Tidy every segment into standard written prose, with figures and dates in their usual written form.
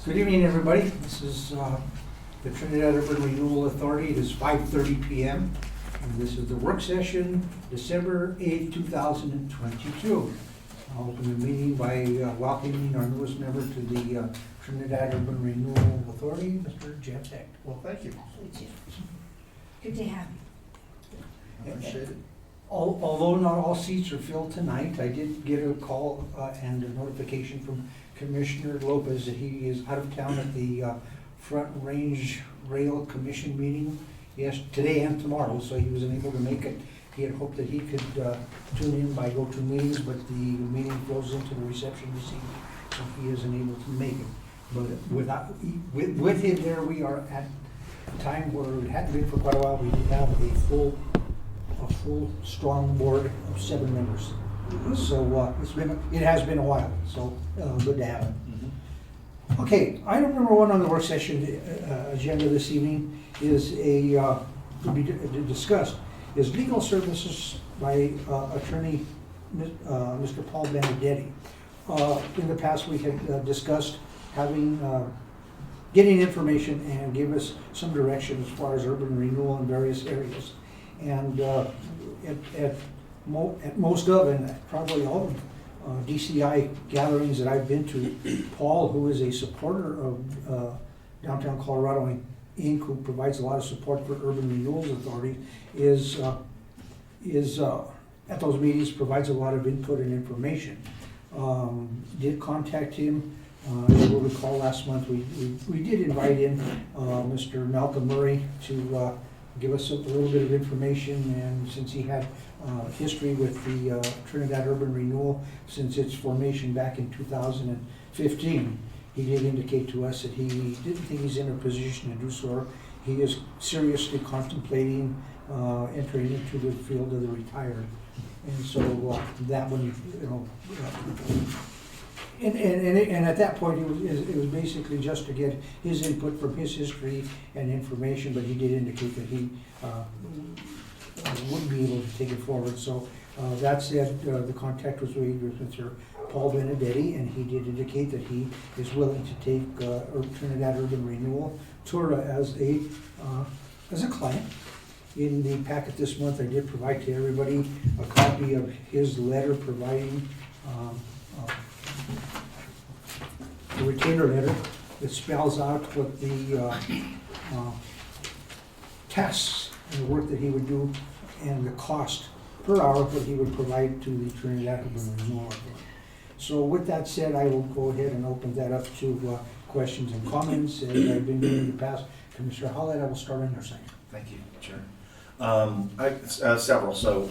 Good evening, everybody. This is the Trinidad Urban Renewal Authority. It is 5:30 p.m. and this is the work session, December 8, 2022. I'll open the meeting by welcoming our newest member to the Trinidad Urban Renewal Authority, Mr. Jeff Hecht. Well, thank you. Good to have you. Appreciate it. Although not all seats are filled tonight, I did get a call and a notification from Commissioner Lopez that he is out of town at the Front Range Rail Commission meeting today and tomorrow, so he was unable to make it. He had hoped that he could tune in by go-to meetings, but the meeting flows into the reception this evening, so he isn't able to make it. But with him there, we are at a time where it hadn't been for quite a while. We have a full, strong board of 7 members. So it has been a while, so good to have it. Okay, item number 1 on the work session agenda this evening is to be discussed is legal services by attorney Mr. Paul Benedetti. In the past, we had discussed getting information and give us some direction as far as urban renewal in various areas. And at most of, and probably all of DCI gatherings that I've been to, Paul, who is a supporter of Downtown Colorado Inc., who provides a lot of support for Urban Renewals Authority, is at those meetings, provides a lot of input and information. Did contact him. As you'll recall, last month we did invite in Mr. Malcolm Murray to give us a little bit of information, and since he had history with the Trinidad Urban Renewal since its formation back in 2015, he did indicate to us that he didn't think he's in a position to do so. He is seriously contemplating entering into the field of the retired, and so that one, and at that point, it was basically just to get his input from his history and information, but he did indicate that he wouldn't be able to take it forward. So that said, the contact was made with Mr. Paul Benedetti, and he did indicate that he is willing to take Trinidad Urban Renewal, TURA, as a client. In the packet this month, I did provide to everybody a copy of his letter providing a retainer letter that spells out what the tasks and the work that he would do and the cost per hour that he would provide to the Trinidad Urban Renewal. So with that said, I will go ahead and open that up to questions and comments, as I've been doing in the past. Commissioner Hollett, I will start on your side. Thank you, Chair. Several. So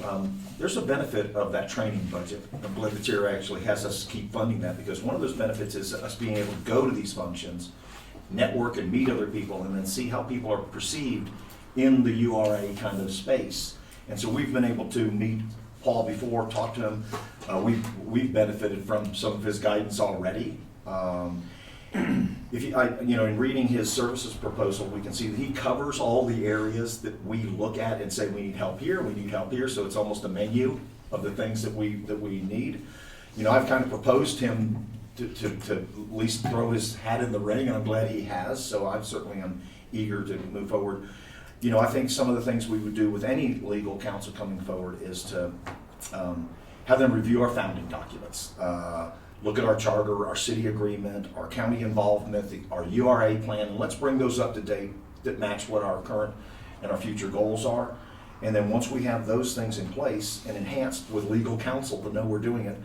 there's a benefit of that training budget. I believe the Chair actually has us keep funding that, because one of those benefits is us being able to go to these functions, network and meet other people, and then see how people are perceived in the URA kind of space. And so we've been able to meet Paul before, talk to him. We've benefited from some of his guidance already. In reading his services proposal, we can see that he covers all the areas that we look at and say we need help here, we need help here. So it's almost a menu of the things that we need. I've kind of proposed him to at least throw his hat in the ring, and I'm glad he has. So I certainly am eager to move forward. I think some of the things we would do with any legal counsel coming forward is to have them review our founding documents. Look at our charter, our city agreement, our county involvement, our URA plan, and let's bring those up to date that match what our current and our future goals are. And then once we have those things in place and enhanced with legal counsel to know we're doing it,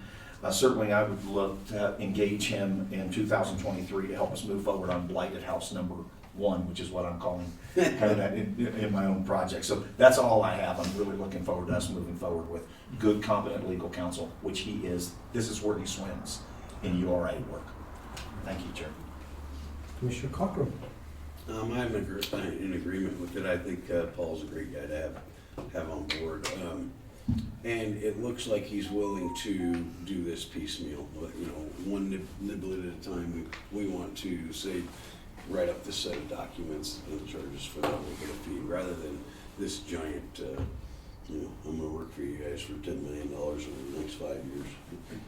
certainly I would love to engage him in 2023 to help us move forward on Blighted House number 1, which is what I'm calling kind of that in my own project. So that's all I have. I'm really looking forward to us moving forward with good, competent legal counsel, which he is. This is where he swims in URA work. Thank you, Chair. Commissioner Cochran. I'm in agreement with it. I think Paul's a great guy to have on board. And it looks like he's willing to do this piecemeal, but one nibble at a time. We want to say, write up this set of documents and charges for that. We'll get a fee rather than this giant I'm gonna work for you guys for $10 million over the next 5 years.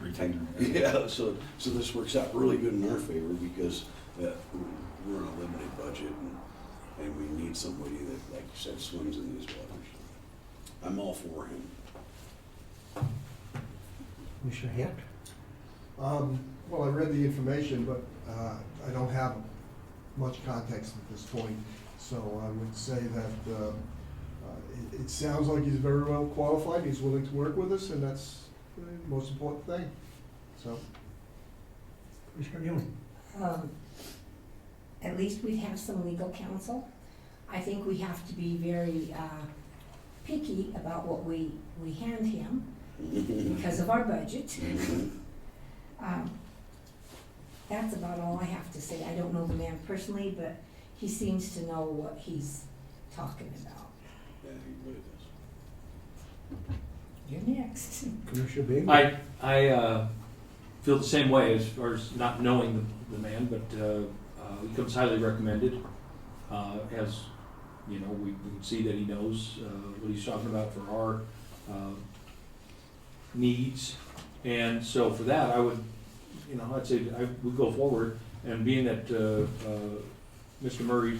Retainer. Yeah, so this works out really good in our favor, because need somebody that, like you said, swims in these waters. I'm all for him. Commissioner Hecht? Well, I read the information, but I don't have much context at this point. So I would say that it sounds like he's very well qualified, he's willing to work with us, and that's the most important thing. So, Commissioner Newman? At least we have some legal counsel. I think we have to be very picky about what we hand him because of our budget. That's about all I have to say. I don't know the man personally, but he seems to know what he's talking about. Yeah, he really does. You're next. Commissioner Big? I feel the same way as far as not knowing the man, but he comes highly recommended. As you know, we can see that he knows what he's talking about for our needs, and so for that, I would, I'd say I would go forward. And being that Mr. Murray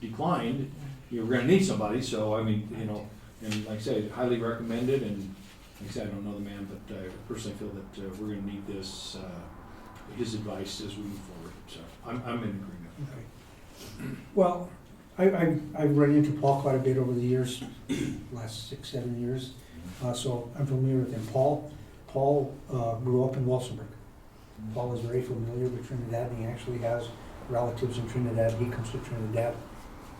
declined, we're going to need somebody. So I mean, and like I say, highly recommended. And like I said, I don't know the man, but I personally feel that we're going to need this his advice as we move forward. So I'm in agreement. Okay. Well, I've run into Paul quite a bit over the years, last 6-7 years, so I'm familiar with him. Paul grew up in Walsenburg. Paul is very familiar with Trinidad, and he actually has relatives in Trinidad. He comes to Trinidad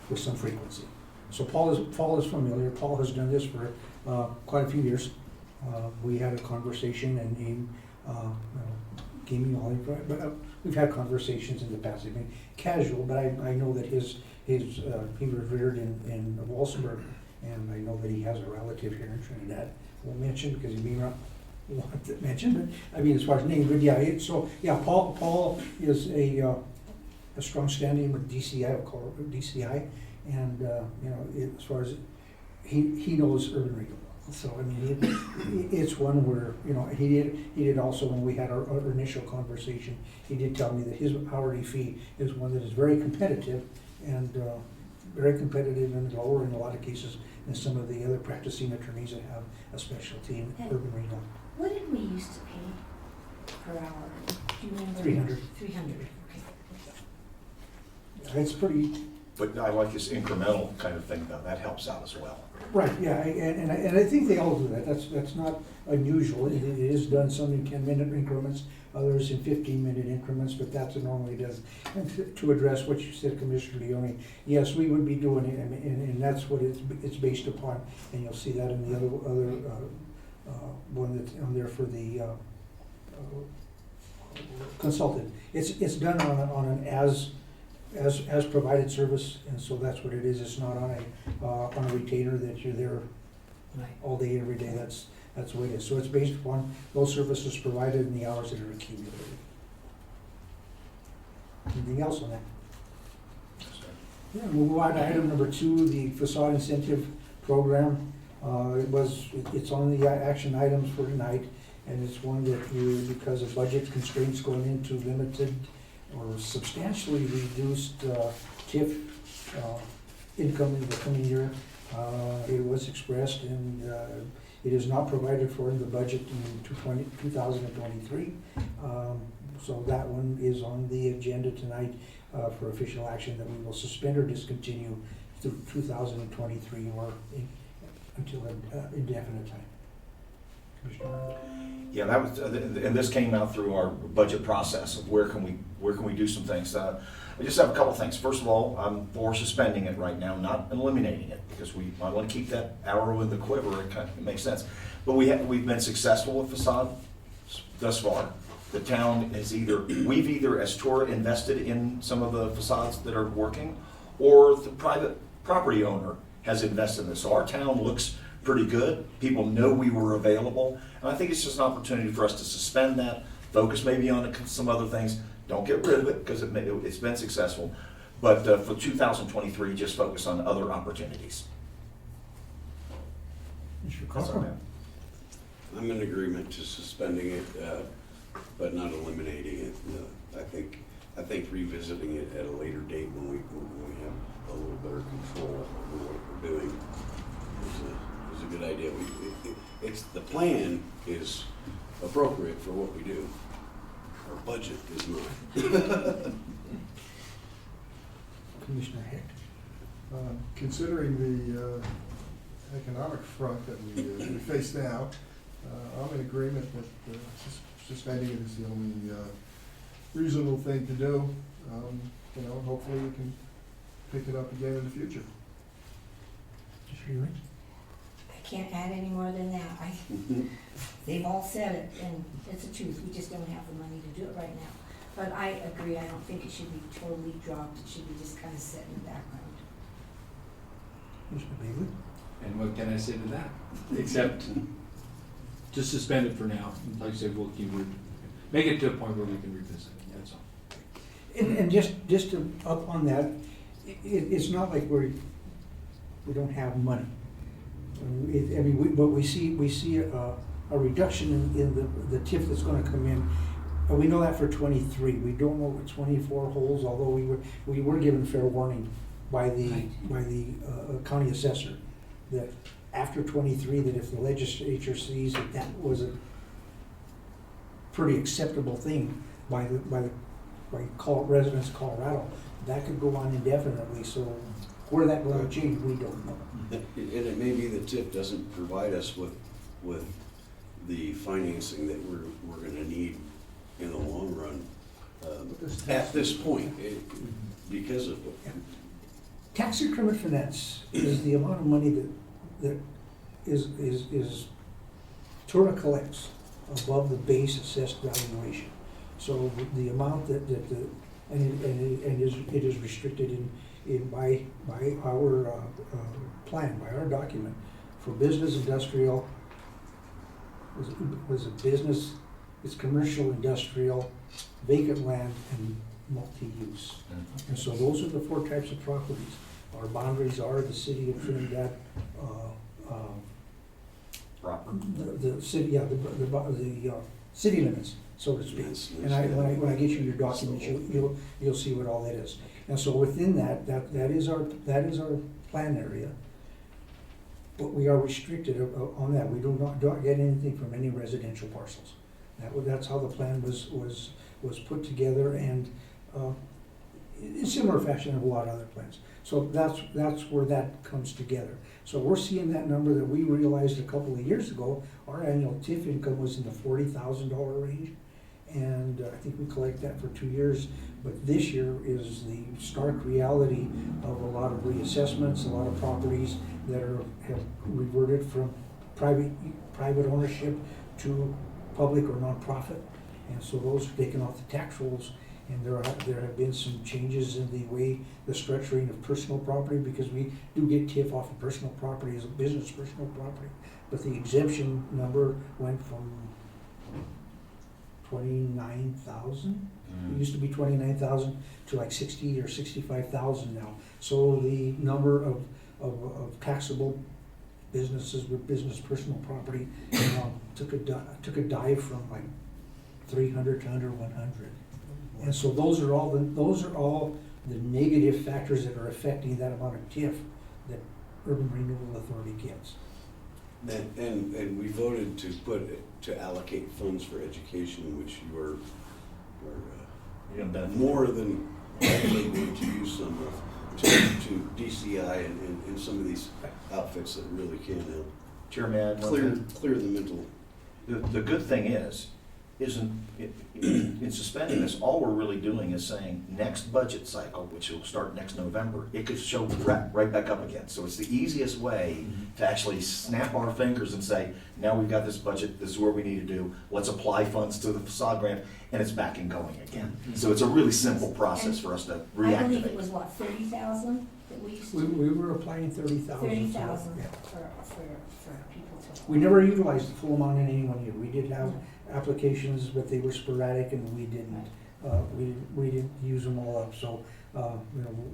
with some frequency. So Paul is familiar. Paul has done this for quite a few years. We had a conversation, and he gave me all but we've had conversations in the past. I mean, casual, but I know that he was reared in Walsenburg, and I know that he has a relative here in Trinidad. I won't mention because he may not want to mention, but I mean, as far as name, but yeah, Paul is a strong standing with DCI, I'll call it DCI, and as far as he knows urban renewal. So I mean, it's one where he did also, when we had our initial conversation, he did tell me that his hourly fee is one that is very competitive and and lower in a lot of cases than some of the other practicing attorneys that have a specialty in urban renewal. What did we used to pay per hour? Do you remember? 300. 300, okay. It's pretty. But I like this incremental kind of thing, though, that helps out as well. Right, yeah, and I think they all do that. That's not unusual. It is done some in 10-minute increments, others in 15-minute increments, but that's what normally does. And to address what you said, Commissioner Leone, yes, we would be doing it, and that's what it's based upon. And you'll see that in the other one that's on there for the consultant. It's done on an as provided service, and so that's what it is. It's not on a retainer that you're there Right. all day, every day. That's the way it is. So it's based upon those services provided and the hours that are accumulated. Anything else on that? Yeah, we'll move on to item number 2, the facade incentive program. It's on the action items for tonight, and it's one that because of budget constraints going into limited or substantially reduced TIF income in the coming year. It was expressed, and it is not provided for in the budget in 2023. So that one is on the agenda tonight for official action, that we will suspend or discontinue through 2023 or until an indefinite time. Commissioner? Yeah, that was, and this came out through our budget process of where can we do some things. I just have a couple things. First of all, I'm for suspending it right now, not eliminating it, because I want to keep that arrow in the quiver. It makes sense. But we've been successful with facade thus far. The town is we've either as TURA invested in some of the facades that are working, or the private property owner has invested in this. So our town looks pretty good. People know we were available. And I think it's just an opportunity for us to suspend that, focus maybe on some other things. Don't get rid of it because it's been successful. But for 2023, just focus on other opportunities. Mr. That's all I Cochran? have. I'm in agreement to suspending it, but not eliminating it. I think I think revisiting it at a later date when we have a little better control over what we're doing is a good idea. The plan is appropriate for what we do. Our budget is not. Commissioner Hecht. Considering the economic front that we face now, I'm in agreement that suspending it is the only reasonable thing to do. You know, hopefully we can pick it up again in the future. I can't add any more than that. They've all said it, and it's the truth, we just don't have the money to do it right now. But I agree, I don't think it should be totally dropped, it should be just kind of set in the background. Mr. Bailey? And what can I say to that? Except just suspend it for now. Like I said, we'll keep, make it to a point where we can revisit it, that's all. And just to up on that, it's not like we don't have money. But we see a reduction in the TIF that's gonna come in. We know that for 23. We don't know what 24 holds, although we were given fair warning by the county assessor that after 23, that if the legislature sees that that was a pretty acceptable thing by residents of Colorado, that could go on indefinitely. So where that will change, we don't know. And it may be that TIF doesn't provide us with the financing that we're gonna need in the long run, at this point, because of it. Tax increment finance is the amount of money that is TURA collects above the base assessed valuation. So the amount it is restricted by our plan, by our document, for business, industrial, was a business, it's commercial, industrial, vacant land, and multi-use. And so those are the four types of properties. Our boundaries are the city of Trinidad, the city, the city limits, so to speak. And when I get you your documents, you'll see what all that is. And so within that is our plan area. But we are restricted on that. We don't get anything from any residential parcels. That's how the plan was put together, and in similar fashion of a lot of other plans. So that's where that comes together. So we're seeing that number that we realized a couple of years ago. Our annual TIF income was in the $40,000 range, and I think we collect that for 2 years. But this year is the stark reality of a lot of reassessments, a lot of properties that have reverted from private ownership to public or nonprofit, and so those are taken off the tax rolls. And there have been some changes in the way the structuring of personal property, because we do get TIF off of personal property as a business personal property, but the exemption number went from 29,000. It used to be 29,000 to like 60 or 65,000 now. So the number of taxable businesses with business personal property took a dive from like 300 to under 100. And so those are all the negative factors that are affecting that amount of TIF that Urban Renewal Authority gets. And we voted to allocate funds for education, which you are more than likely going to use some of to DCI and some of these outfits that really can help Chairman, clear the mental. The good thing in suspending this, all we're really doing is saying next budget cycle, which will start next November, it could show right back up again. So it's the easiest way to actually snap our fingers and say, now we've got this budget, this is where we need to do, let's apply funds to the facade grant, and it's back and going again. So it's a really simple process for us to reactivate. I believe it was what, 30,000 that we used to? We were applying 30,000. 30,000 Yeah. for people to. We never utilized the full amount in any 1 year. We did have applications, but they were sporadic, and we didn't use them all up. So,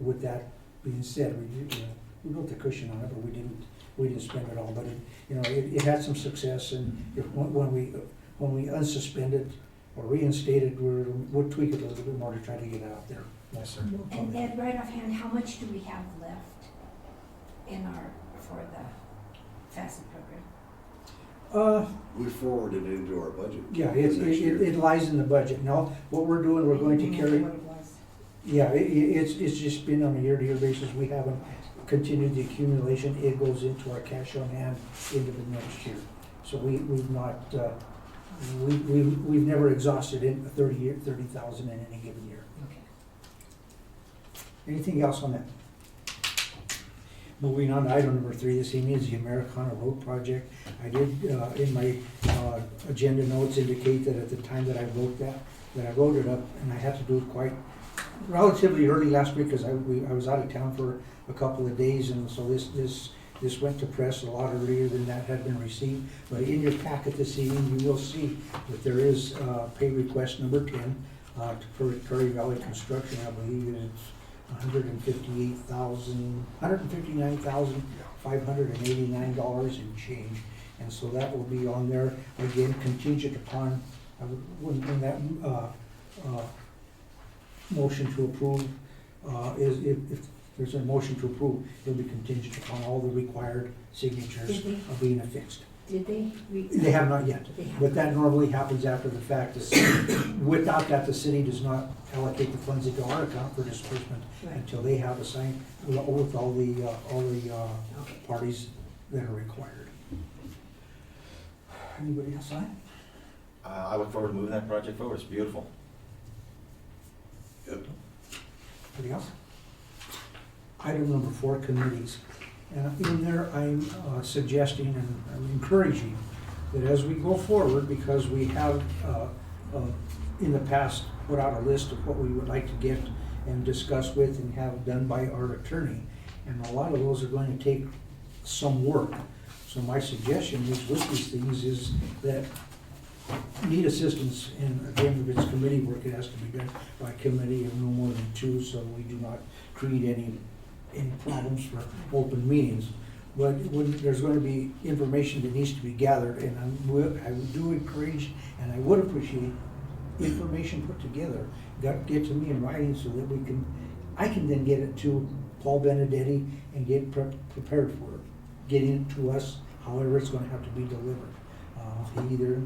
with that being said, we built a cushion on it, but we didn't spend it all. But it had some success, and when we unsuspended or reinstate it, we'll tweak it a little bit more to try to get it out there. Yes, sir. And Ed, right offhand, how much do we have left in for the FACET program? We forwarded it into our budget. Yeah, for next year. it lies in the budget. Now, what we're doing, we're going to I didn't remember carry, what it was. yeah, it's just been on a year-to-year basis. We haven't continued the accumulation. It goes into our cash on hand into the next year. So we've not, we've never exhausted it, 30,000 in any given year. Okay. Anything else on that? Moving on to item number 3, this evening is the Americana Road Project. I did, in my agenda notes, indicate that at the time that I wrote that I wrote it up, and I had to do it quite relatively early last week, because I was out of town for a couple of days, and so this went to press a lot earlier than that had been received. But in your packet this evening, you will see that there is pay request number 10 for Prairie Valley Construction. I believe it's $159,589 and change. And so that will be on there, again, contingent upon, when that motion to approve, if there's a motion to approve, it'll be contingent upon all the required signatures of being affixed. Did they? They have not yet, They have but that not. normally happens after the fact. The city, without that, the city does not allocate the funds into our account for disbursement Right. until they have a sign with all the Okay. parties that are required. Anybody else on it? I look forward to moving that project forward. It's beautiful. Yep. Anybody else? Item number 4, committees. And in there, I'm suggesting and I'm encouraging that as we go forward, because we have in the past put out a list of what we would like to get and discuss with and have done by our attorney, and a lot of those are going to take some work. So my suggestion is with these things is that need assistance, and again, if it's committee work, it has to be done by committee of no more than 2, so we do not create any problems for open meetings. But when there's going to be information that needs to be gathered, and I would do encourage, and I would appreciate information put together, get to me in writing so that I can then get it to Paul Benedetti and get prepared for it, getting it to us, however it's going to have to be delivered. Either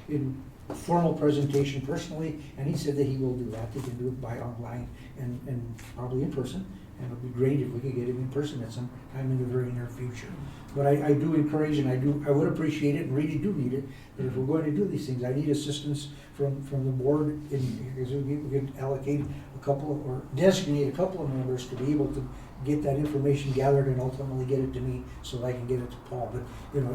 in formal presentation personally, and he said that he will do that. They can do it by online and probably in person. And it would be great if we could get him in person at some time in the very near future. But I do encourage, and I would appreciate it, and really do need it, that if we're going to do these things, I need assistance from the board, because we could allocate a couple, or designate a couple of members to be able to get that information gathered and ultimately get it to me so that I can get it to Paul. But, you know,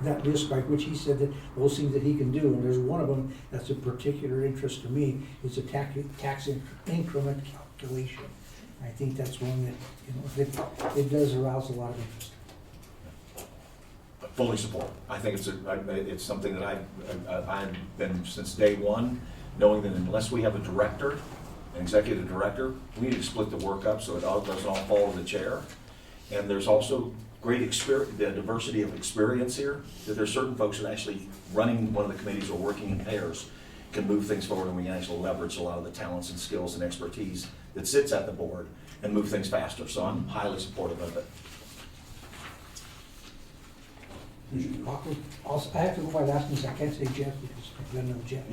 that list by which he said that those things that he can do, and there's one of them that's of particular interest to me, is a tax increment calculation. I think that's one that, you know, it does arouse a lot of interest. Fully support. I think it's something that I've been since day one, knowing that unless we have a director, an executive director, we need to split the work up so it all doesn't all fall to the chair. And there's also great experience, the diversity of experience here, that there's certain folks that actually running one of the committees or working in pairs can move things forward, and we can actually leverage a lot of the talents and skills and expertise that sits at the board and move things faster. So I'm highly supportive of it. Also, I have to go by last name, so I can't say Jeff because I've got another Jeff.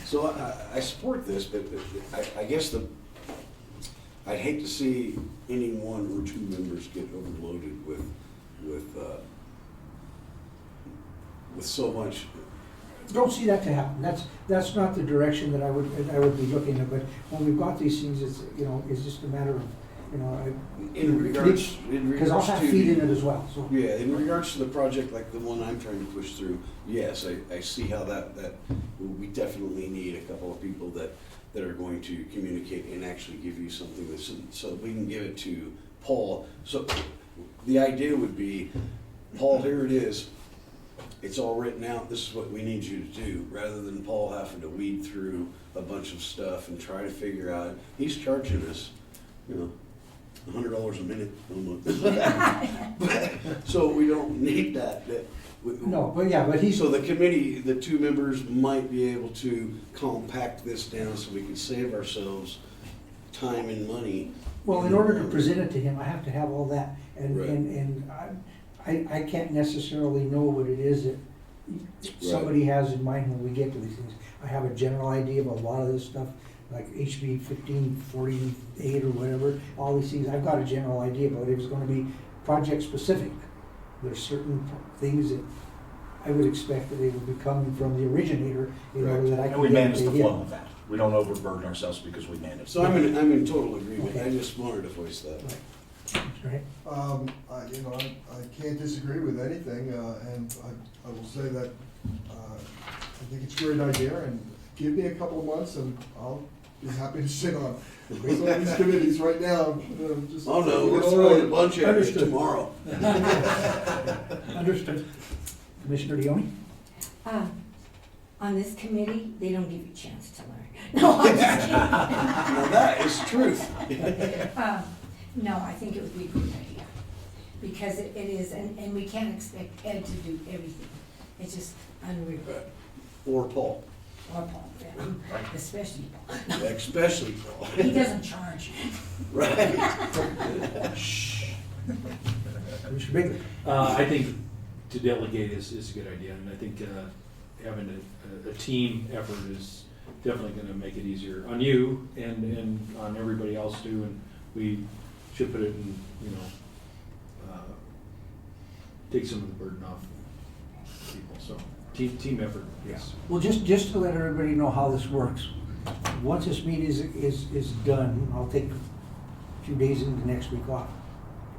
So I support this, but I guess I'd hate to see any 1 or 2 members get overloaded with so much. Don't see that to happen. That's not the direction that I would be looking at. But when we've got these things, it's just a matter of, In regards because I'll have to feet in it as well. So yeah, in regards to the project like the one I'm trying to push through, yes, I see how that we definitely need a couple of people that are going to communicate and actually give you something so we can give it to Paul. So the idea would be, Paul, here it is. It's all written out, this is what we need you to do, rather than Paul having to weed through a bunch of stuff and try to figure out, he's charging us, $100 a minute a month. So we don't need that. No, but yeah, but he's, So the committee, the two members might be able to compact this down so we can save ourselves time and money. well, in order to present it to him, I have to have all that. And, Right. and I can't necessarily know what it is that somebody has in mind when we get to these things. I have a general idea of a lot of this stuff, like HB 1548 or whatever, all these things. I've got a general idea, but it was gonna be project specific. There's certain things that I would expect that they would be coming from the originator in order that I And can we get manage to the flow him. of that. We don't overburden ourselves because we manage. So I'm in total agreement. Okay. I just wanted to voice that. Right. I can't disagree with anything, and I will say that, I think it's a great idea, and give me a couple of months and I'll be happy to sit on some of these committees right now, just. Oh no, you we're know, throwing a bunch at you Understood. tomorrow. Understood. Commissioner Leone? On this committee, they don't give you a chance to learn. No, I'm just kidding. Now that is truth. No, I think it would be a good idea, because it is, and we can't expect Ed to do everything. It's just unreal. Or Paul, Or Paul, yeah, especially Paul. especially Paul. He doesn't charge. Right. Commissioner Baker? I think to delegate is a good idea, and I think having a team effort is definitely gonna make it easier on you and on everybody else too, and we should put it in, take some of the burden off people, so team effort, yes. Well, just to let everybody know how this works, once this meeting is done, I'll take a few days into next week off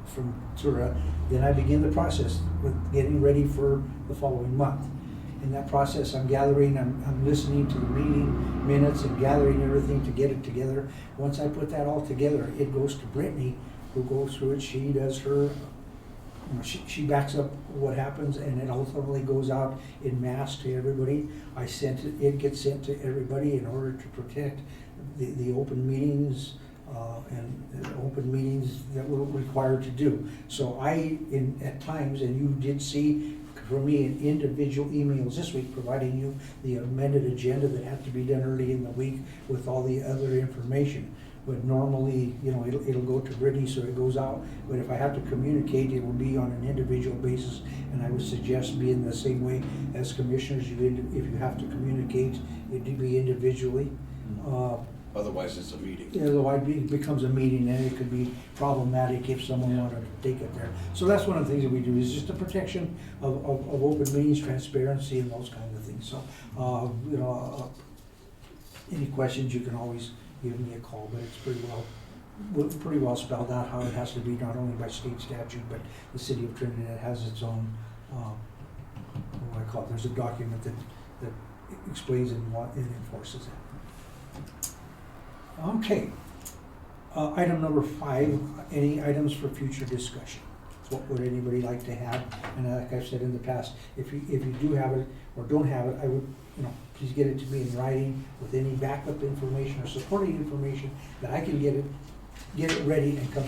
from TURA, then I begin the process with getting ready for the following month. In that process, I'm listening to the meeting minutes and gathering everything to get it together. Once I put that all together, it goes to Brittany, who goes through it. She does her, she backs up what happens, and it ultimately goes out in mass to everybody. It gets sent to everybody in order to protect the open meetings, and the open meetings that we're required to do. So at times, and you did see from me in individual emails this week, providing you the amended agenda that had to be done early in the week with all the other information. But normally, it'll go to Brittany, so it goes out. But if I have to communicate, it will be on an individual basis, and I would suggest being the same way as commissioners. If you have to communicate, it'd be individually. Otherwise, it's a meeting. Otherwise, it becomes a meeting, and it could be problematic if someone wanted to take it there. So that's one of the things that we do, is just the protection of open meetings, transparency, and those kinds of things. So, any questions, you can always give me a call, but it's pretty well spelled out how it has to be, not only by state statute, but the city of Trinidad has its own, what do I call it, there's a document that explains and enforces it. Okay. Item number 5, any items for future discussion? What would anybody like to have? And like I've said in the past, if you do have it or don't have it, I would, please get it to me in writing with any backup information or supporting information that I can get it ready and come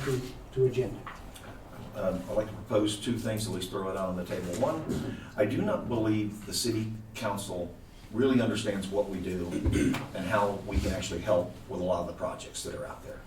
to agenda. I'd like to propose 2 things, at least throw it out on the table. One, I do not believe the city council really understands what we do and how we can actually help with a lot of the projects that are out there.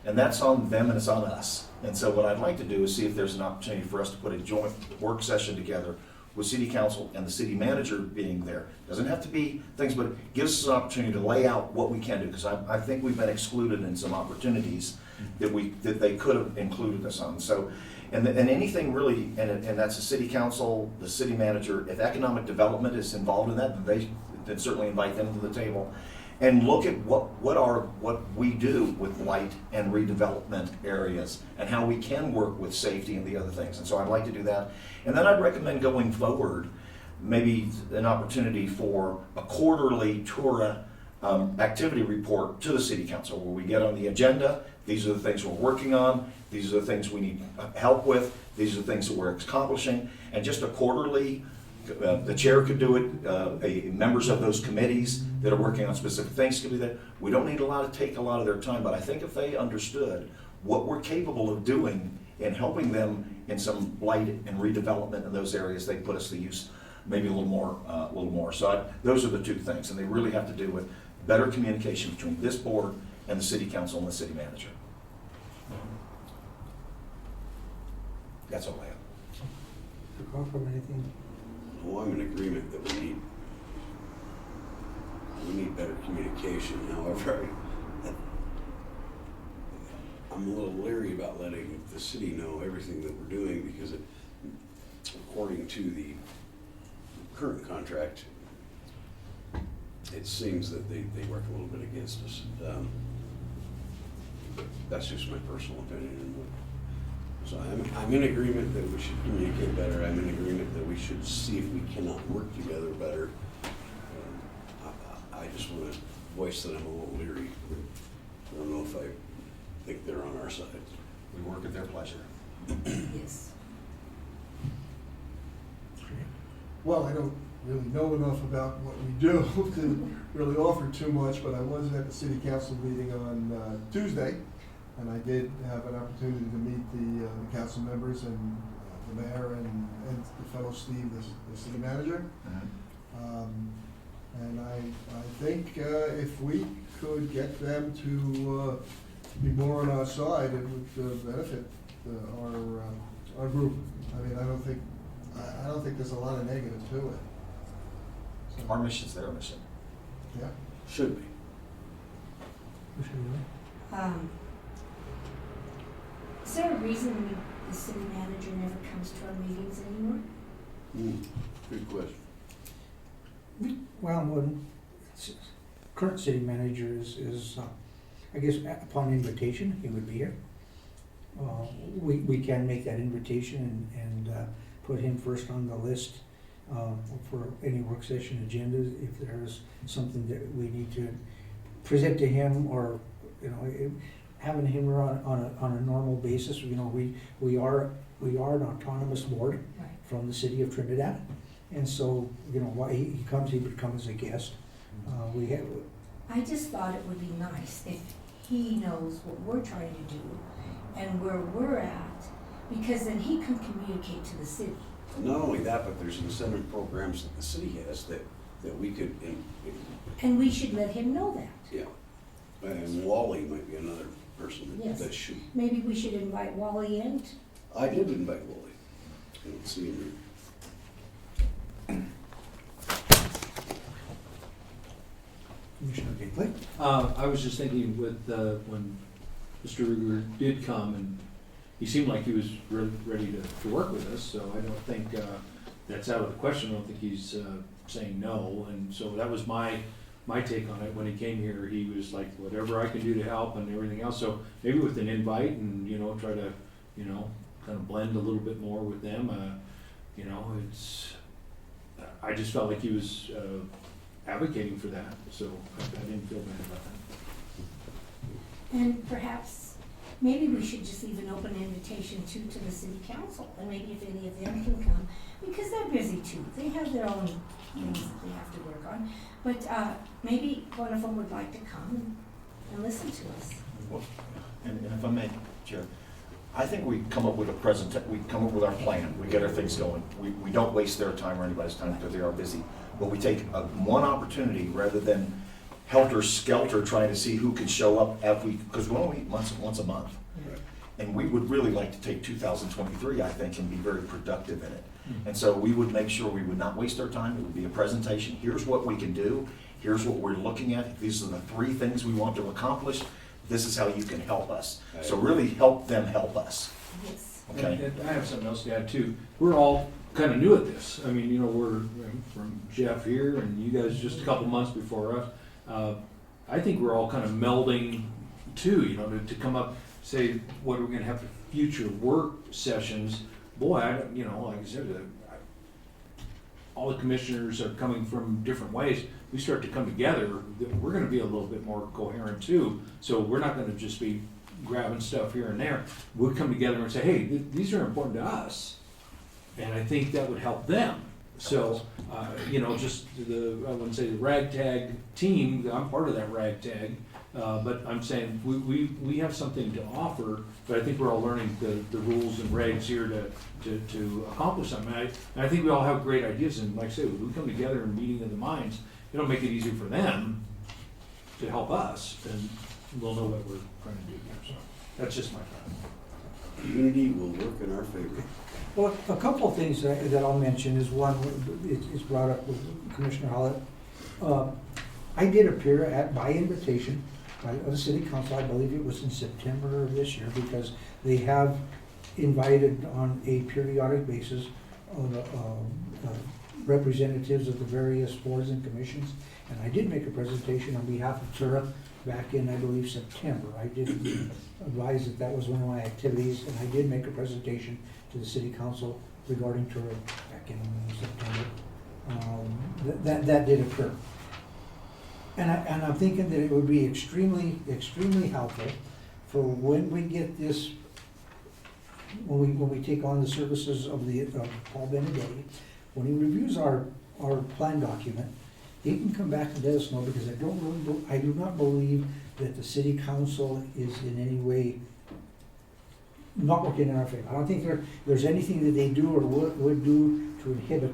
And that's on them and it's on us. And so what I'd like to do is see if there's an opportunity for us to put a joint work session together with city council and the city manager being there. Doesn't have to be things, but it gives us an opportunity to lay out what we can do, because I think we've been excluded in some opportunities that they could have included us on. So, and anything really, and that's the city council, the city manager. If economic development is involved in that, then certainly invite them to the table, and look at what we do with light and redevelopment areas and how we can work with safety and the other things. And so I'd like to do that. And then I'd recommend going forward, maybe an opportunity for a quarterly TURA activity report to the city council, where we get on the agenda, these are the things we're working on, these are the things we need help with, these are the things that we're accomplishing, and just a quarterly, the chair could do it, members of those committees that are working on specific things could do that. We don't need take a lot of their time, but I think if they understood what we're capable of doing in helping them in some blight and redevelopment in those areas, they put us to use maybe a little more. So those are the two things, and they really have to do with better communication between this board and the city council and the city manager. That's all I have. Mr. Crawford, anything? Well, I'm in agreement that we need better communication. However, I'm a little leery about letting the city know everything that we're doing because according to the current contract, it seems that they work a little bit against us. That's just my personal opinion. So I'm in agreement that we should communicate better. I'm in agreement that we should see if we cannot work together better. I just want to voice that I'm a little leery. I don't know if I think they're on our side. We work at their pleasure. Yes. Well, I don't really know enough about what we do to really offer too much, but I was at the city council meeting on Tuesday, and I did have an opportunity to meet the council members and the mayor and the fellow Steve, the city manager. And I think if we could get them to be more on our side, it would benefit our group. I mean, I don't think there's a lot of negative to it. So, Our mission's their mission. yeah. Should be. Is there a reason the city manager never comes to our meetings anymore? Good question. Well, when current city manager is I guess upon invitation, he would be here. We can make that invitation and put him first on the list for any work session agendas if there is something that we need to present to him, or having him on a normal basis. We are an autonomous board Right. from the city of Trinidad, and so why he comes, he would come as a guest. We have. I just thought it would be nice if he knows what we're trying to do and where we're at, because then he can communicate to the city. Not only that, but there's incentive programs that the city has that we could, And we should let him know that. yeah. And Wally might be another person Yes. that should. Maybe we should invite Wally in. I did invite Wally. I don't see him Commissioner Gately? I was just thinking with, when Mr. Ruger did come, and he seemed like he was ready to work with us, so I don't think that's out of the question. I don't think he's saying no, and so that was my take on it. When he came here, he was like, whatever I can do to help and everything else, so maybe with an invite and, try to, kind of blend a little bit more with them, I just felt like he was advocating for that, so I didn't feel bad about that. And perhaps, maybe we should just leave an open invitation to the city council, and maybe if any of them can come, because they're busy too. They have their own things that they have to work on. But maybe one of them would like to come and listen to us. Well, and if I may, Chair, I think we come up with we come up with our plan, we get our things going. We don't waste their time or anybody's time because they are busy. But we take one opportunity rather than helter-skelter trying to see who can show up because we only meet once a month. Right. And we would really like to take 2023, I think, and be very productive in it. And so we would make sure we would not waste our time. It would be a presentation. Here's what we can do. Here's what we're looking at. These are the 3 things we want to accomplish. This is how you can help us. So really help them help us. Yes. Okay? And I have something else to add too. We're all kind of new at this. I mean, we're from Jeff here and you guys just a couple months before us. I think we're all kind of melding too, to come up, say, what are we gonna have for future work sessions? Boy, like I said, all the commissioners are coming from different ways. We start to come together, we're gonna be a little bit more coherent too. So we're not gonna just be grabbing stuff here and there. We'll come together and say, hey, these are important to us. And I think that would help them. So, just I wouldn't say the ragtag team, I'm part of that ragtag, But I'm saying, we have something to offer, but I think we're all learning the rules and regs here to accomplish something. And I think we all have great ideas, and like I say, when we come together in meeting of the minds, it'll make it easier for them to help us, and we'll know what we're trying to do here, so that's just my thought. Unity will work in our favor. Well, a couple of things that I'll mention is one, it's brought up with Commissioner Hollett. I did appear by invitation of the city council, I believe it was in September of this year, because they have invited on a periodic basis representatives of the various boards and commissions. And I did make a presentation on behalf of TURA back in, I believe, September. I did advise that that was one of my activities, and I did make a presentation to the city council regarding TURA back in September. That did occur. And I'm thinking that it would be extremely, extremely helpful for when we get this, when we take on the services of Paul Benedetti, when he reviews our plan document, he can come back and let us know, because I do not believe that the city council is in any way not working in our favor. I don't think there's anything that they do or would do to inhibit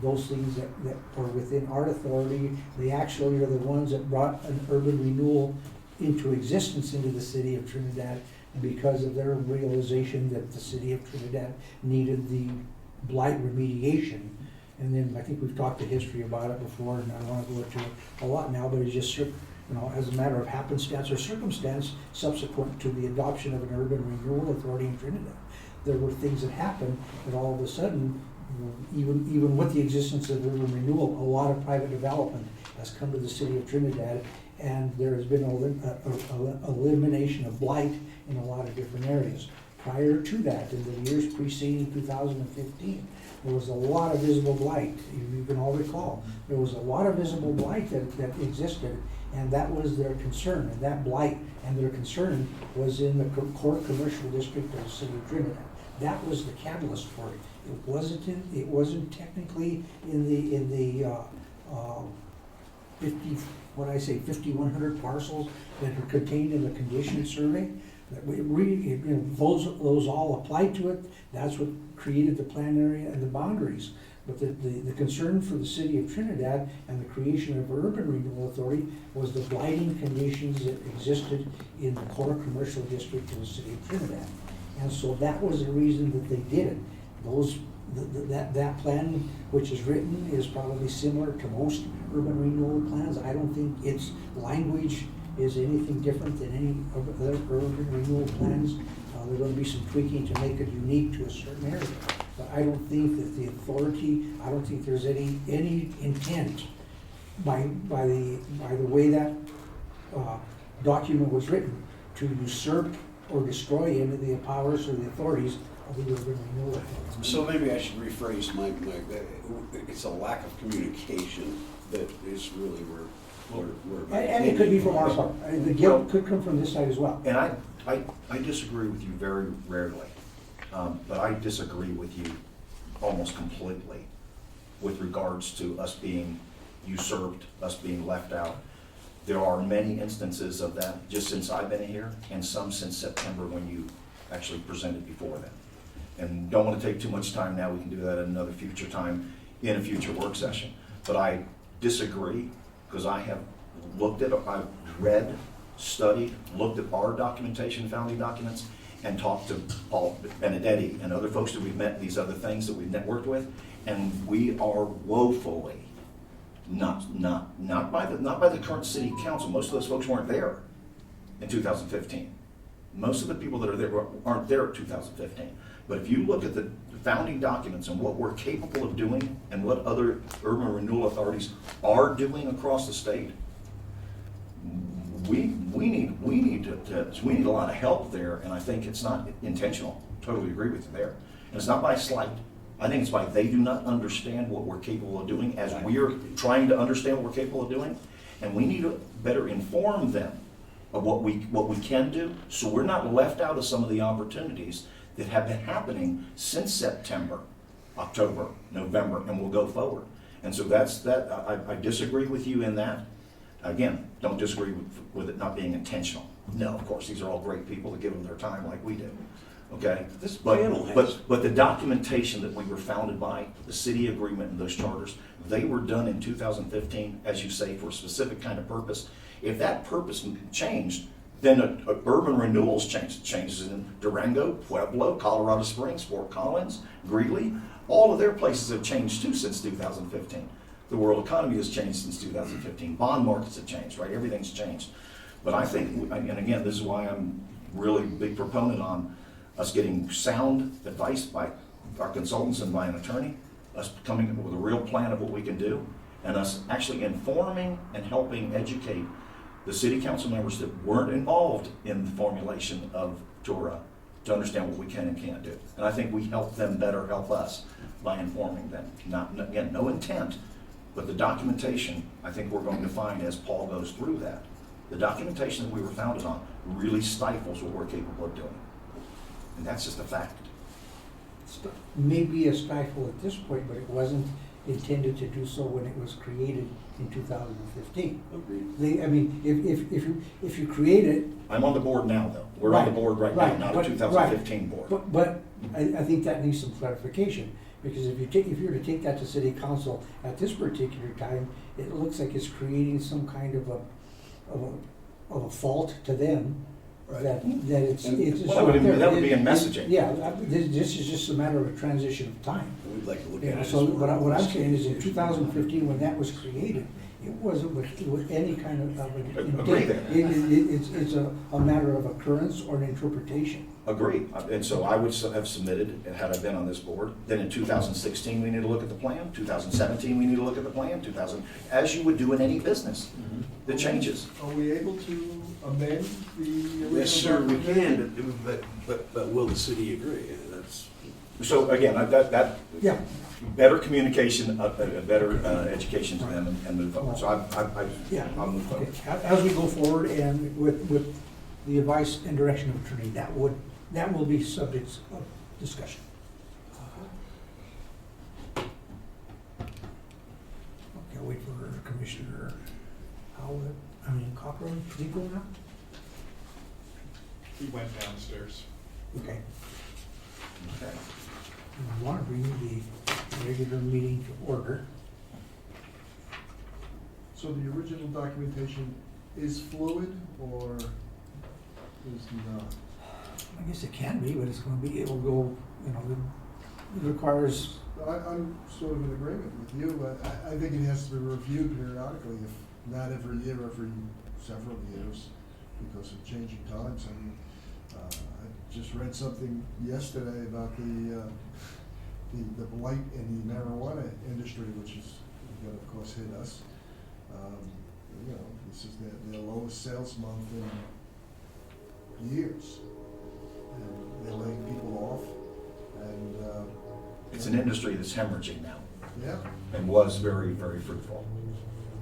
those things that are within our authority. They actually are the ones that brought an urban renewal into existence into the city of Trinidad, because of their realization that the city of Trinidad needed the blight remediation. And then I think we've talked the history about it before, and I don't want to go into it a lot now, but it's just, as a matter of happenstance or circumstance, subsequent to the adoption of an urban renewal authority in Trinidad, there were things that happened that all of a sudden, even with the existence of urban renewal, a lot of private development has come to the city of Trinidad, and there has been an elimination of blight in a lot of different areas. Prior to that, in the years preceding 2015, there was a lot of visible blight. You can all recall. There was a lot of visible blight that existed, and that was their concern. And that blight and their concern was in the core commercial district of the city of Trinidad. That was the catalyst for it. It wasn't technically in the 5,100 parcels that are contained in the condition survey. Those all applied to it. That's what created the plan area and the boundaries. But the concern for the city of Trinidad and the creation of urban renewal authority was the blighting conditions that existed in the core commercial district of the city of Trinidad. And so that was the reason that they did it. That plan which is written is probably similar to most urban renewal plans. I don't think its language is anything different than any of the other urban renewal plans. There's going to be some tweaking to make it unique to a certain area. But I don't think that the authority, I don't think there's any intent by the way that document was written to usurp or destroy any of the powers or the authorities of the urban renewal. So maybe I should rephrase my it's a lack of communication that is really where. And it could be from our part. The guilt could come from this side as well. And I disagree with you very rarely, but I disagree with you almost completely with regards to us being usurped, us being left out. There are many instances of that just since I've been here, and some since September when you actually presented before then. And don't want to take too much time now, we can do that at another future time in a future work session. But I disagree, because I have I've read, studied, looked at our documentation, founding documents, and talked to Paul Benedetti and other folks that we've met, these other things that we've networked with, and we are woefully not by the current city council. Most of those folks weren't there in 2015. Most of the people that are there aren't there in 2015. But if you look at the founding documents and what we're capable of doing and what other urban renewal authorities are doing across the state, we need a lot of help there, and I think it's not intentional. Totally agree with you there. And it's not by slight. I think it's by they do not understand what we're capable of doing as we're trying to understand what we're capable of doing, and we need to better inform them of what we can do, so we're not left out of some of the opportunities that have been happening since September, October, November, and will go forward. And so that's that. I disagree with you in that. Again, don't disagree with it not being intentional. No, of course, these are all great people that give them their time like we do, okay? This But- panel has- But the documentation that we were founded by, the city agreement and those charters, they were done in 2015, as you say, for a specific kind of purpose. If that purpose changed, then urban renewals changes in Durango, Pueblo, Colorado Springs, Fort Collins, Greeley. All of their places have changed too since 2015. The world economy has changed since 2015. Bond markets have changed, right? Everything's changed. But I think, and again, this is why I'm really a big proponent on us getting sound advice by our consultants and by an attorney, us coming up with a real plan of what we can do, and us actually informing and helping educate the city council members that weren't involved in the formulation of TURA to understand what we can and can't do. And I think we help them better help us by informing them. Not, again, no intent, but the documentation, I think we're going to find as Paul goes through that, the documentation that we were founded on really stifles what we're capable of doing. And that's just a fact. Maybe a stifle at this point, but it wasn't intended to do so when it was created in 2015. Agreed. I mean, if you create it. I'm on the board now, though. We're on the board right now, not a but- 2015 board. But I think that needs some clarification, because if you were to take that to city council at this particular time, it looks like it's creating some kind of a fault to them, Right. that it's. Well, that would be in messaging. Yeah, this is just a matter of a transition of time. We'd like to look You at know, it. so as what more I'm of a saying is in 2015, when that was created, it wasn't with any kind of an Agree intent. there. It's a matter of occurrence or an interpretation. Agreed. And so I would have submitted, had I been on this board, then in 2016, we need to look at the plan, 2017, we need to look at the plan, as you would do in any business. It changes. Are we able to amend the original? Yes, sir, we documentation? can, but will the city agree? That's, So again, that, Yeah. better communication, a better education to them and move forward. So Yeah, I'll move forward. okay. As we go forward and with the advice and direction of attorney, that will be subjects of discussion. Okay, I'll wait for Commissioner Howard, Cochran, did he go now? He went downstairs. Okay. Okay. I want to bring the regular meeting to order. So the original documentation is fluid or is not? I guess it can be, but it will go, it requires, I'm sort of in agreement with you, but I think it has to be reviewed periodically, if not every year, every several years, because of changing times. I mean, I just read something yesterday about the blight in the marijuana industry, which is going to, of course, hit us. This is their lowest sales month in years. And they're laying people off, and It's an industry that's hemorrhaging now yeah, and was very, very fruitful.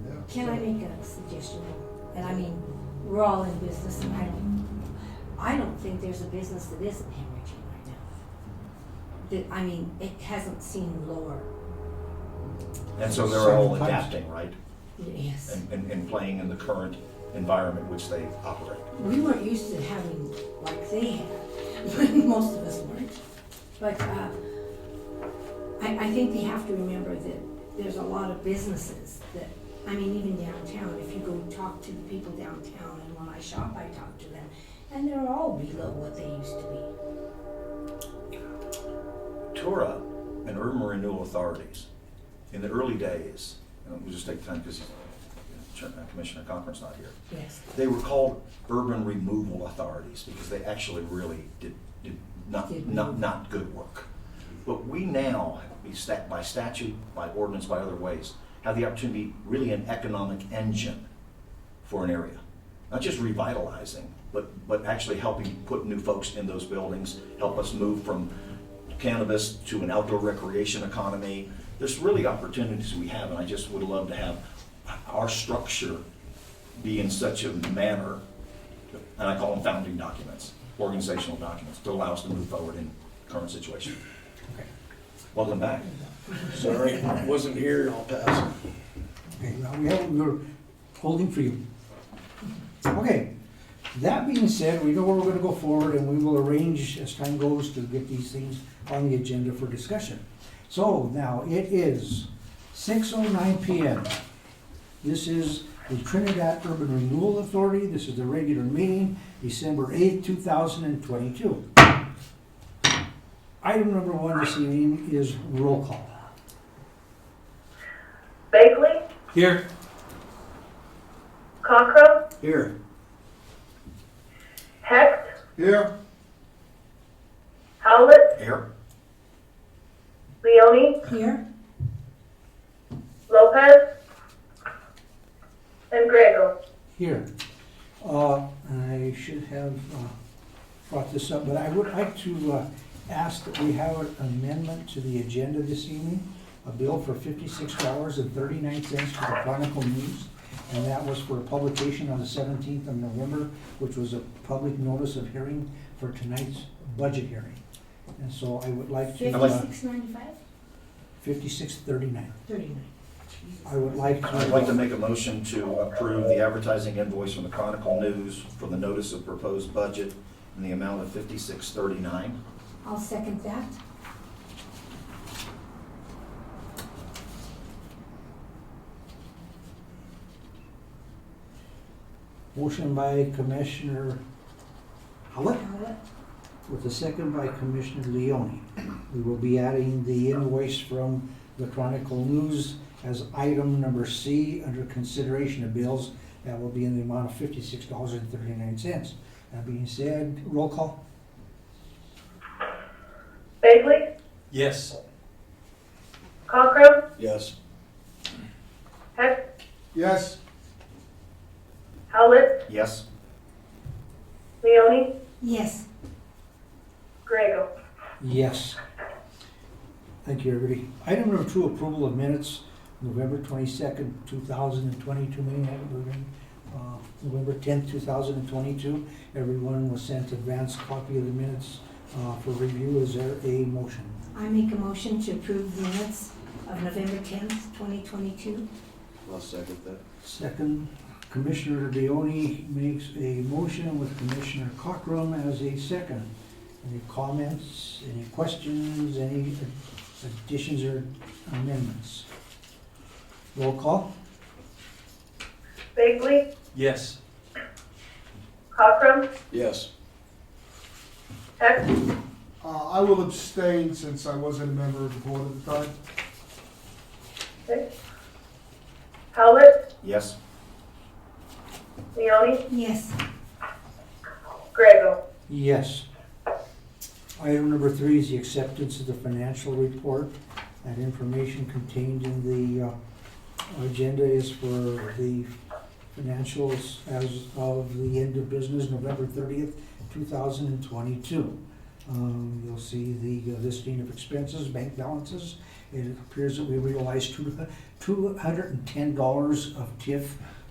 yeah. Can I make a suggestion? And I mean, we're all in business, and I don't think there's a business that isn't hemorrhaging right now. It hasn't seemed lower. And so they're all Several times. adapting, right? Yes. And playing in the current environment which they operate. We weren't used to having like they had. Most of us weren't. But I think they have to remember that there's a lot of businesses that, even downtown, if you go talk to the people downtown, and when I shop, I talk to them, and they're all below what they used to be. TURA and urban renewal authorities, in the early days, and we'll just take time because Commissioner Cochran's not here, Yes. they were called urban removal authorities because they actually really did not good work. But we now, by statute, by ordinance, by other ways, have the opportunity, really an economic engine for an area. Not just revitalizing, but actually helping put new folks in those buildings, help us move from cannabis to an outdoor recreation economy. There's really opportunities we have, and I just would love to have our structure be in such a manner, and I call them founding documents, organizational documents, to allow us to move forward in current situation. okay. Welcome back. sorry, wasn't here, I'll pass. Okay, now we have, Holding for you. Okay, that being said, we know where we're gonna go forward, and we will arrange as time goes to get these things on the agenda for discussion. So now it is 6:09 PM. This is the Trinidad Urban Renewal Authority. This is the regular meeting, December 8th, 2022. Item number one this evening is roll call. Bagley, Here. Cockrum, Here. Hecht, Here? Howlett, Here? Leone, Here? Lopez, and Grego. Here. I should have brought this up, but I would like to ask that we have an amendment to the agenda this evening, a bill for $56.39 to the Chronicle News, and that was for a publication on the 17th of November, which was a public notice of hearing for tonight's budget hearing. And so I would like to, $56.95? $56.39. $39. I would like to. I'd like to make a motion to approve the advertising invoice from the Chronicle News for the notice of proposed budget in the amount of $56.39. I'll second that. Motion by Commissioner Howlett, Howlett? with a second by Commissioner Leone. We will be adding the invoice from the Chronicle News as item number C under consideration of bills. That will be in the amount of $56.39. That being said, roll call. Bagley, Yes. Cockrum, Yes. Hecht, Yes? Howlett, Yes? Leone, Yes. Grego. Yes. Thank you, everybody. Item number two, approval of minutes, November 22nd, 2022 meeting. I haven't heard any. November 10th, 2022. Everyone was sent advance copy of the minutes for review. Is there a motion? I make a motion to approve the minutes of November 10th, 2022. I'll second that. Second, Commissioner Leone makes a motion with Commissioner Cockrum as a second. Any comments, any questions, any additions or amendments? Roll call? Bagley, Yes. Cockrum, Yes. Hecht, I will abstain since I wasn't a member of the board at the time. okay. Howlett, Yes? Leone, Yes. Grego. Yes. Item number three is the acceptance of the financial report. That information contained in the agenda is for the financials as of the end of business, November 30th, 2022. You'll see the listing of expenses, bank balances. It appears that we realized $210 of TIF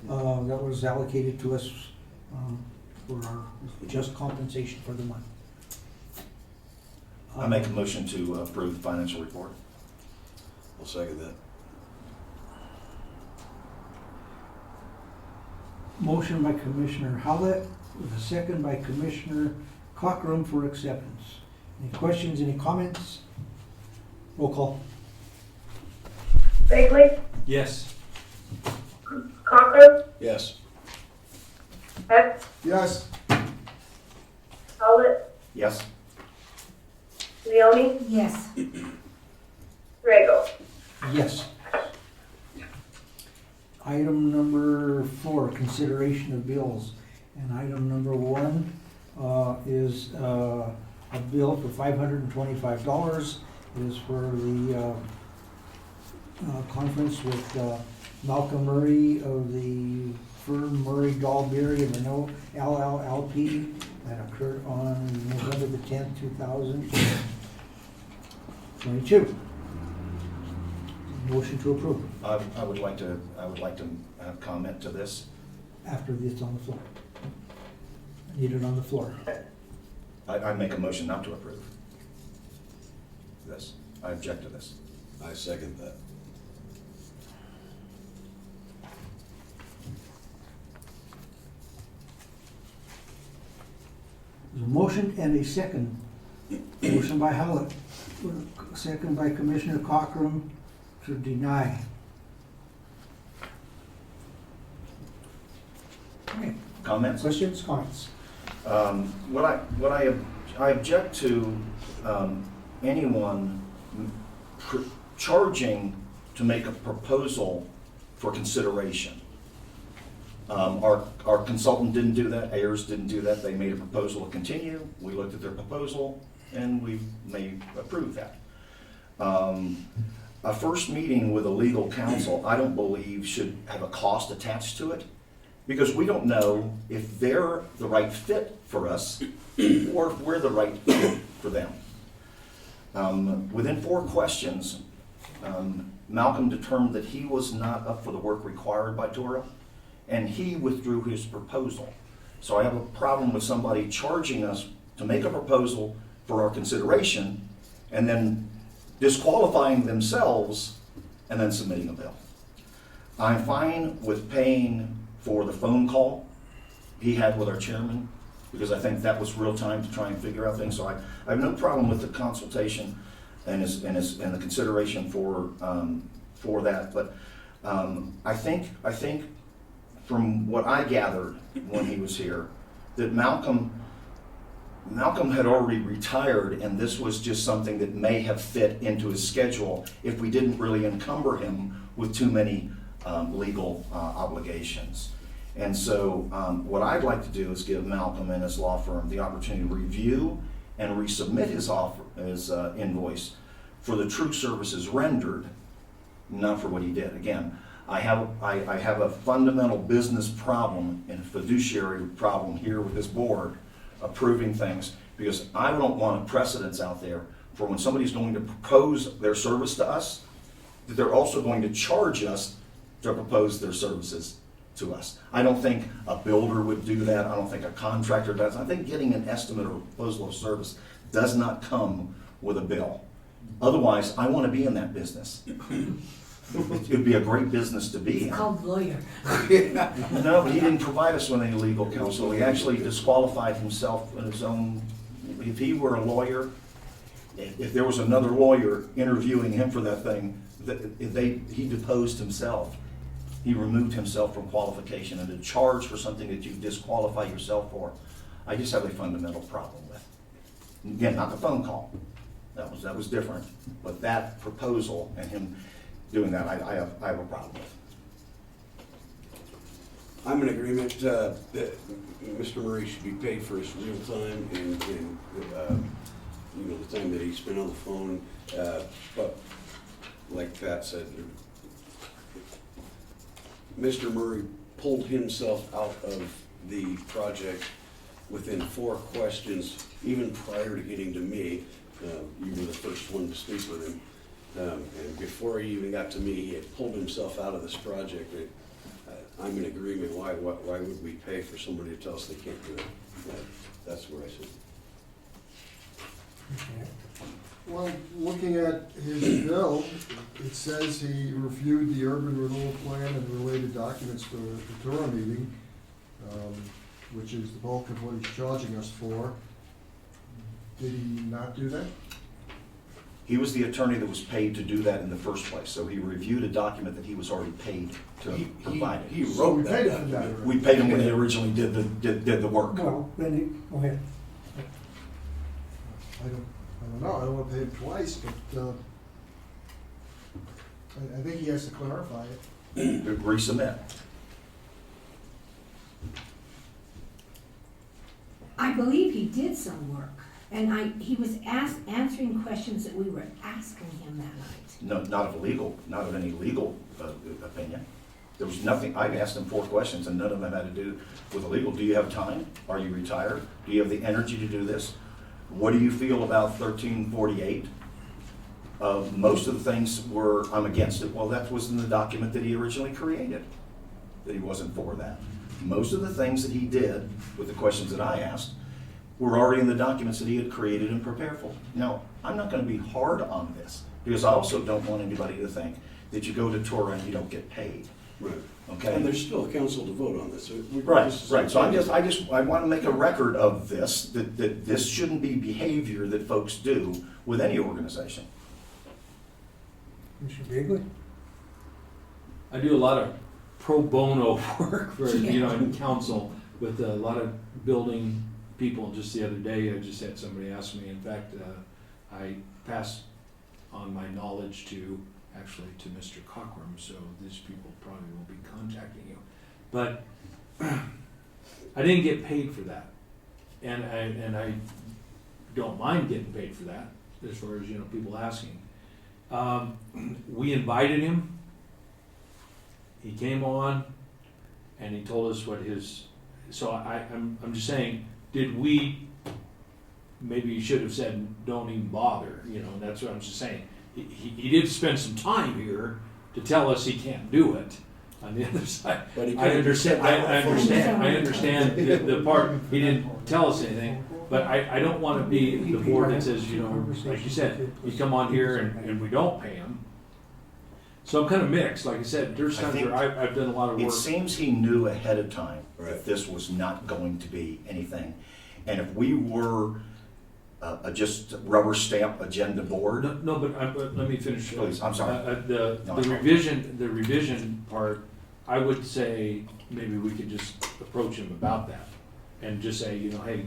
that was allocated to us for our just compensation for the month. I make a motion to approve the financial report. I'll second that. Motion by Commissioner Howlett, with a second by Commissioner Cockrum for acceptance. Any questions, any comments? Roll call. Bagley, Yes. Cockrum, Yes. Hecht, Yes? Howlett, Yes? Leone, Yes. Grego. Yes. Item number four, consideration of bills. And item number one is a bill for $525. It is for the conference with Malcolm Murray of the firm Murray Dahlberry and Renewal LLP that occurred on November the 10th, 2022. Motion to approve I would like to have comment to this. after it's on the floor. I need it on the floor. I make a motion not to approve this. I object to this. I second that. a motion and a second. Motion by Howlett, second by Commissioner Cochran to deny. Okay, Comments? questions, comments? I object to anyone charging to make a proposal for consideration. Our consultant didn't do that, Ayers didn't do that, they made a proposal to continue, we looked at their proposal, and we may approve that. A first meeting with a legal counsel, I don't believe should have a cost attached to it, because we don't know if they're the right fit for us, or if we're the right fit for them. Within 4 questions, Malcolm determined that he was not up for the work required by TURA, and he withdrew his proposal. So I have a problem with somebody charging us to make a proposal for our consideration, and then disqualifying themselves, and then submitting a bill. I'm fine with paying for the phone call he had with our chairman, because I think that was real time to try and figure out things. So I have no problem with the consultation and the consideration for that. But I think from what I gathered when he was here, that Malcolm had already retired, and this was just something that may have fit into his schedule if we didn't really encumber him with too many legal obligations. And so what I'd like to do is give Malcolm and his law firm the opportunity to review and resubmit his invoice for the true services rendered, not for what he did. Again, I have a fundamental business problem and a fiduciary problem here with this board approving things, because I don't want precedents out there for when somebody's going to propose their service to us, that they're also going to charge us to propose their services to us. I don't think a builder would do that. I don't think a contractor does. I think getting an estimate or proposal of service does not come with a bill. Otherwise, I want to be in that business. It would be a great business to be in. It's called lawyer. No, but he didn't provide us with any legal counsel. He actually disqualified himself in his own. If he were a lawyer, if there was another lawyer interviewing him for that thing, he deposed himself. He removed himself from qualification, and to charge for something that you disqualify yourself for, I just have a fundamental problem with. Again, not the phone call. That was different. But that proposal and him doing that, I have a problem with. I'm in agreement that Mr. Murray should be paid for his real time and the time that he spent on the phone. But like Pat said, Mr. Murray pulled himself out of the project within 4 questions, even prior to getting to me. You were the first one to speak with him. And before he even got to me, he had pulled himself out of this project. I'm in agreement. Why would we pay for somebody to tell us they can't do it? That's where I sit. Well, looking at his bill, it says he reviewed the urban renewal plan and related documents for the TURA meeting, which is the bulk of what he's charging us for. Did he not do that? He was the attorney that was paid to do that in the first place, so he reviewed a document that he was already paid to provide it. He So we wrote paid that. him for that. We paid him when he originally did the work. Well, then, go ahead. I don't know, I don't wanna pay him twice, but, I think he has to clarify it. To resubmit. I believe he did some work, and he was answering questions that we were asking him that night. No, not of any legal opinion. There was nothing, I asked him 4 questions and none of them had to do with the legal. Do you have time? Are you retired? Do you have the energy to do this? What do you feel about 1348? Most of the things were, I'm against it. Well, that was in the document that he originally created, that he wasn't for that. Most of the things that he did with the questions that I asked were already in the documents that he had created and prepared for. Now, I'm not going to be hard on this, because I also don't want anybody to think that you go to TURA and you don't get paid. Right. okay? And there's still a council to vote on this. Right, right, so I want to make a record of this, that this shouldn't be behavior that folks do with any organization. Mr. Bigley? I do a lot of pro bono work for, in council with a lot of building people. Just the other day, I just had somebody ask me, in fact, I passed on my knowledge to Mr. Cockrum, so these people probably will be contacting you. But I didn't get paid for that. And I don't mind getting paid for that, as far as, people asking. We invited him. He came on and he told us what so I'm just saying, did we, maybe you should have said, don't even bother, and that's what I'm just saying. He did spend some time here to tell us he can't do it on the other side. But he I understand the part, he didn't tell us anything, but I don't want to be the board that says, like you said, you come on here and we don't pay him. So I'm kind of mixed, like I said, there's times where I've done a lot of It work. seems he knew ahead of time Right. that this was not going to be anything. And if we were just rubber stamp agenda board, No, but let me finish. Please, I'm sorry. The No, I the revision part, I would say maybe we could just approach him about that and just say, hey,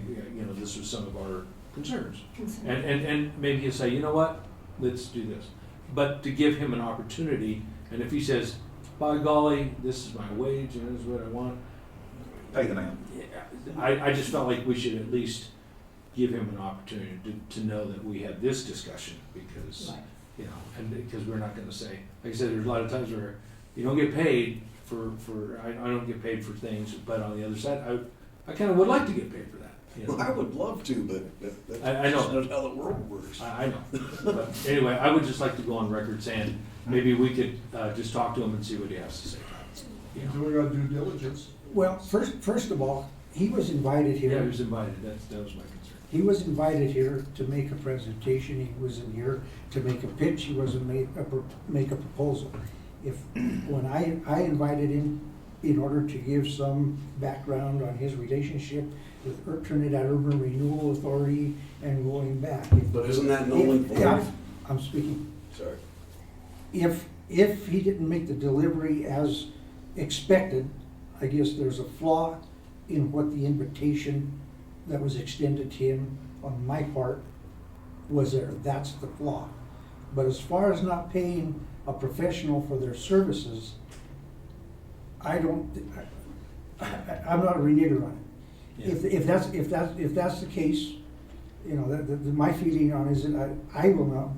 this was some of our concerns. And maybe he'll say, you know what, let's do this. But to give him an opportunity, and if he says, by golly, this is my wage and this is what I want, pay the man. I just felt like we should at least give him an opportunity to know that we had this discussion, because, Right. and because we're not gonna say, like I said, there's a lot of times where you don't get paid I don't get paid for things, but on the other side, I kind of would like to get paid for that. Well, I would love to, but that's I know. just not how the world works. I know, but anyway, I would just like to go on record saying, maybe we could just talk to him and see what he has to say. Doing our due diligence. Well, first of all, he was invited Yeah, he here. was invited, that was my concern. He was invited here to make a presentation. He wasn't here to make a pitch. He wasn't make a proposal. When I invited him in order to give some background on his relationship with Trinidad Urban Renewal Authority and going back. But isn't that null and void? Yeah, I'm speaking. Sorry. If he didn't make the delivery as expected, I guess there's a flaw in what the invitation that was extended to him on my part was there. That's the flaw. But as far as not paying a professional for their services, I'm not a renegator on it. If that's the case, my feeling on it is that I will not.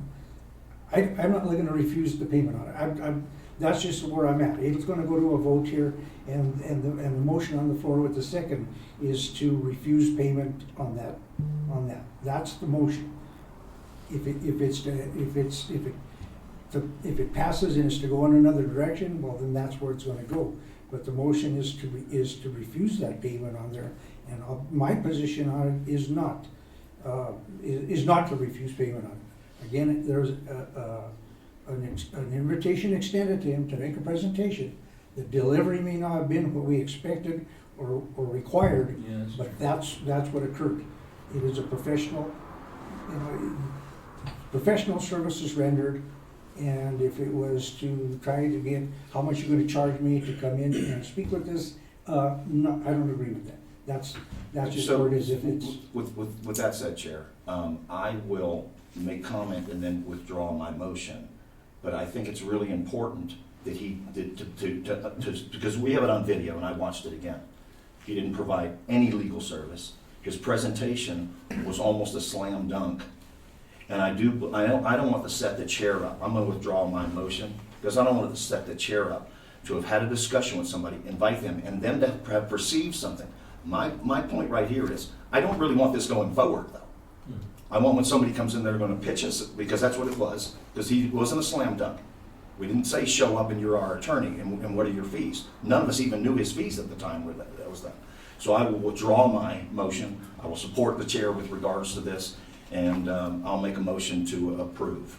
I'm not going to refuse the payment on it. That's just where I'm at. It's going to go to a vote here, and the motion on the floor with the second is to refuse payment on that. That's the motion. If it passes and it's to go in another direction, well, then that's where it's going to go. But the motion is to refuse that payment on there, and my position on it is not to refuse payment on it. Again, there's an invitation extended to him to make a presentation. The delivery may not have been what we expected or required, Yes. but that's what occurred. It is a professional services rendered, and if it was to try to get how much you're going to charge me to come in and speak with this, no, I don't agree with that. That's just So, where it is. If it's with that said, Chair, I will make comment and then withdraw my motion. But I think it's really important that he because we have it on video and I watched it again. He didn't provide any legal service. His presentation was almost a slam dunk. And I don't want to set the chair up. I'm going to withdraw my motion because I don't want to set the chair up to have had a discussion with somebody, invite them, and then to have perceived something. My point right here is I don't really want this going forward, though. I want when somebody comes in, they're going to pitch us, because that's what it was, because he wasn't a slam dunk. We didn't say show up and you're our attorney and what are your fees. None of us even knew his fees at the time where that was done. So I will withdraw my motion. I will support the chair with regards to this, and I'll make a motion to approve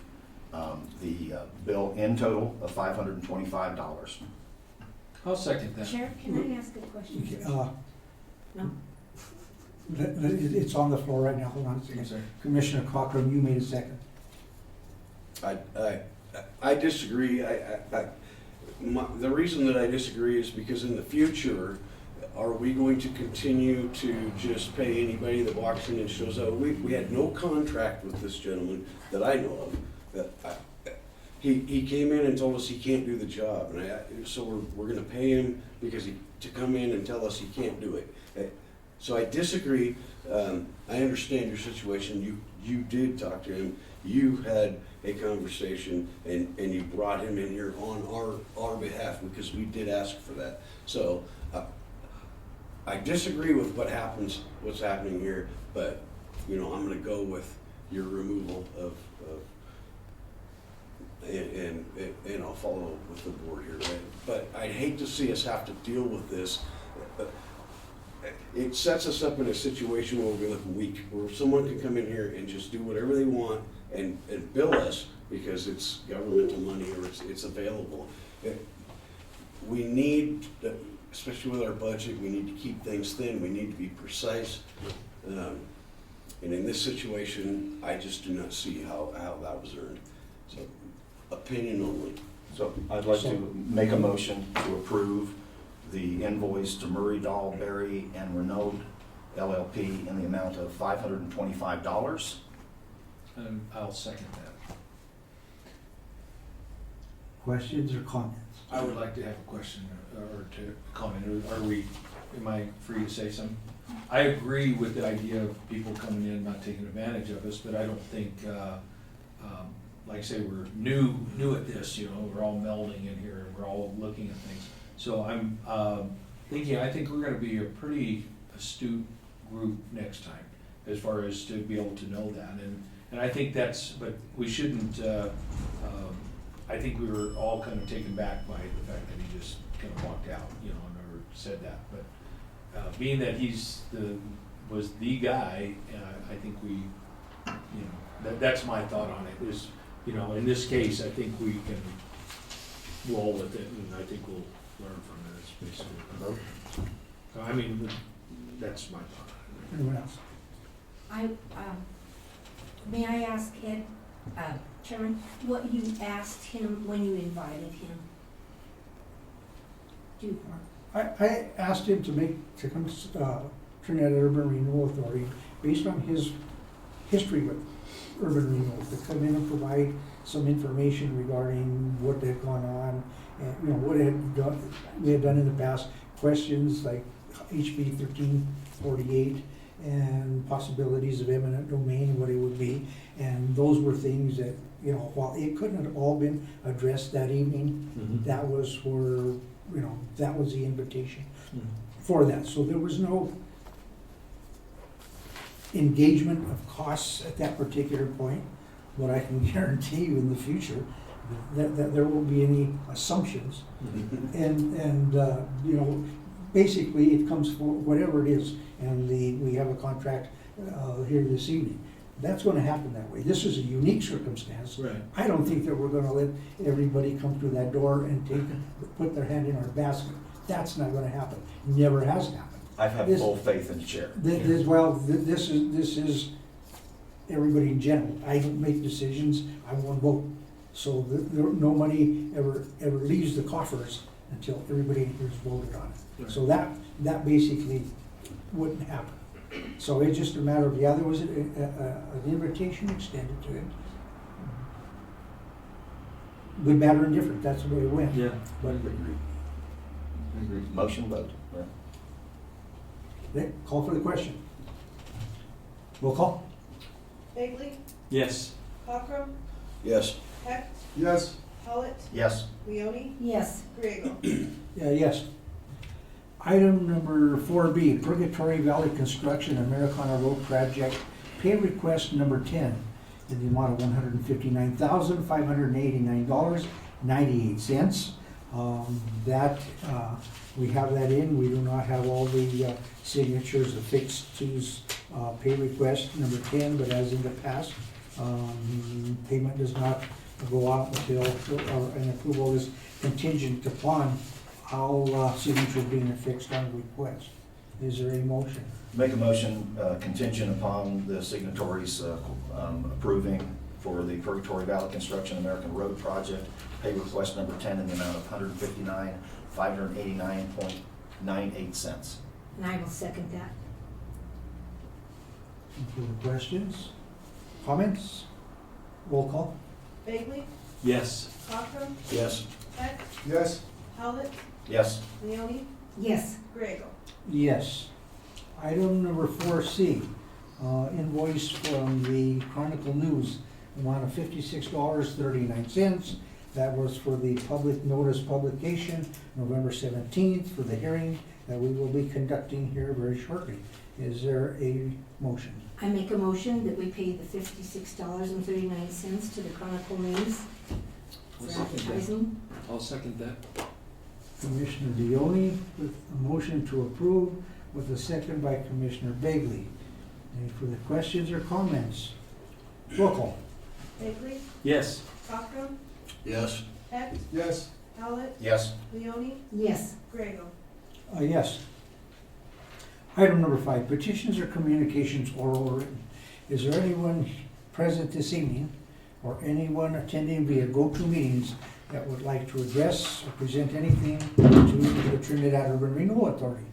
the bill in total of $525. I'll second that. Sheriff, can I ask a question? Okay, first? No? It's on the floor right now, hold on a I'm second. sorry. Commissioner Cochran, you made a second. I disagree. The reason that I disagree is because in the future, are we going to continue to just pay anybody that walks in and shows up? We had no contract with this gentleman that I know of. He came in and told us he can't do the job, and so we're gonna pay him to come in and tell us he can't do it. So I disagree. I understand your situation. You did talk to him. You had a conversation and you brought him in here on our behalf because we did ask for that. So I disagree with what's happening here, but I'm gonna go with your removal of and I'll follow with the board here, right? But I'd hate to see us have to deal with this. It sets us up in a situation where we look weak, where someone can come in here and just do whatever they want and bill us because it's governmental money or it's available. We need, especially with our budget, we need to keep things thin. We need to be precise. And in this situation, I just do not see how that was earned. So, opinion only. So I'd like to make a motion to approve the invoice to Murray, Dahl, Berry, and Renewal LLP in the amount of $525. I'll second that. Questions or comments? I would like to have a question or to comment. Am I free to say something? I agree with the idea of people coming in not taking advantage of us, but I don't think, like I say, we're new at this, we're all melding in here and we're all looking at things. So I'm I think we're gonna be a pretty astute group next time as far as to be able to know that. And I think but we shouldn't, I think we were all kind of taken back by the fact that he just kind of walked out, and never said that. But being that was the guy, I think we, that's my thought on it is, in this case, I think we can roll with it and I think we'll learn from it. It's basically, so, I mean, that's my thought. Anyone else? May I ask Ed, Chairman, what you asked him when you invited him? I asked him to come to Trinidad Urban Renewal Authority based on his history with urban renewal, to come in and provide some information regarding what they've gone on and what we had done in the past, questions like HB 1348 and possibilities of eminent domain, what it would be, and those were things that while it couldn't have all been addressed that evening, that was where that was the invitation for that. So there was no engagement of costs at that particular point, but I can guarantee you in the future that there won't be any assumptions. And basically it comes for whatever it is, and we have a contract here this evening. That's gonna happen that way. This is a unique circumstance. Right. I don't think that we're gonna let everybody come through that door and put their hand in our basket. That's not gonna happen. Never has happened. I've had full faith in the chair. This is everybody in general. I don't make decisions, I won't vote. So no money ever leaves the coffers until everybody in here has voted on it. Right. So that basically wouldn't happen. So it's just a matter of, there was an invitation extended to him. Good, bad, or indifferent, that's the way it went. Yeah. But Motion vote. Yeah. okay, call for the question. Roll call? Bagley, Yes. Cochran, Yes. Heck, Yes, Pollitt, Yes. Leone, Yes. Griego. Yeah, yes. Item number 4B, Purgatory Valley Construction Americana Road Project, pay request number 10 in the amount of $159,589.98. We have that in. We do not have all the signatures affixed to pay request number 10, but as in the past, payment does not go out until an approval is contingent upon All signatures being affixed on the request. Is there a motion? Make a motion contingent upon the signatories approving for the Purgatory Valley Construction American Road Project, pay request number 10 in the amount of $159,589.98. And I will second that. Any further questions? Comments? Roll call? Bagley? Yes. Cochran? Yes. Heck? Yes, Howlett? Yes. Leoni? Yes, Grego? Yes. Item number 4C, invoice from the Chronicle News, amount of $56.39. That was for the public notice publication, November 17th, for the hearing that we will be conducting here very shortly. Is there a motion? I make a motion that we pay the $56.39 to the Chronicle News I'll for second that. advertising. I'll second that. Commissioner Deone with a motion to approve with a second by Commissioner Bagley. Any further questions or comments? Roll call. Bagley? Yes. Cochran? Yes. Heck? yes, Howlett? Yes. Leoni? Yes, Grego? Yes. Item number 5, petitions or communications oral or written. Is there anyone present this evening or anyone attending via GoToMeetings that would like to address or present anything to the Trinidad Urban Renewal Authority?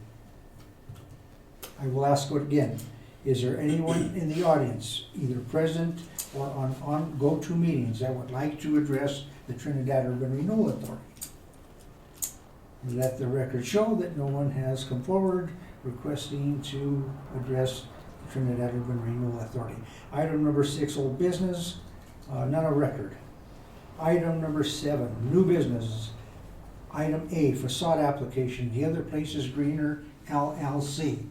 I will ask it again. Is there anyone in the audience, either present or on GoToMeetings, that would like to address the Trinidad Urban Renewal Authority? Let the record show that no one has come forward requesting to address the Trinidad Urban Renewal Authority. Item number 6, old business, none of record. Item number 7, new business. Item A, facade application, The Other Place is Greener, LLC.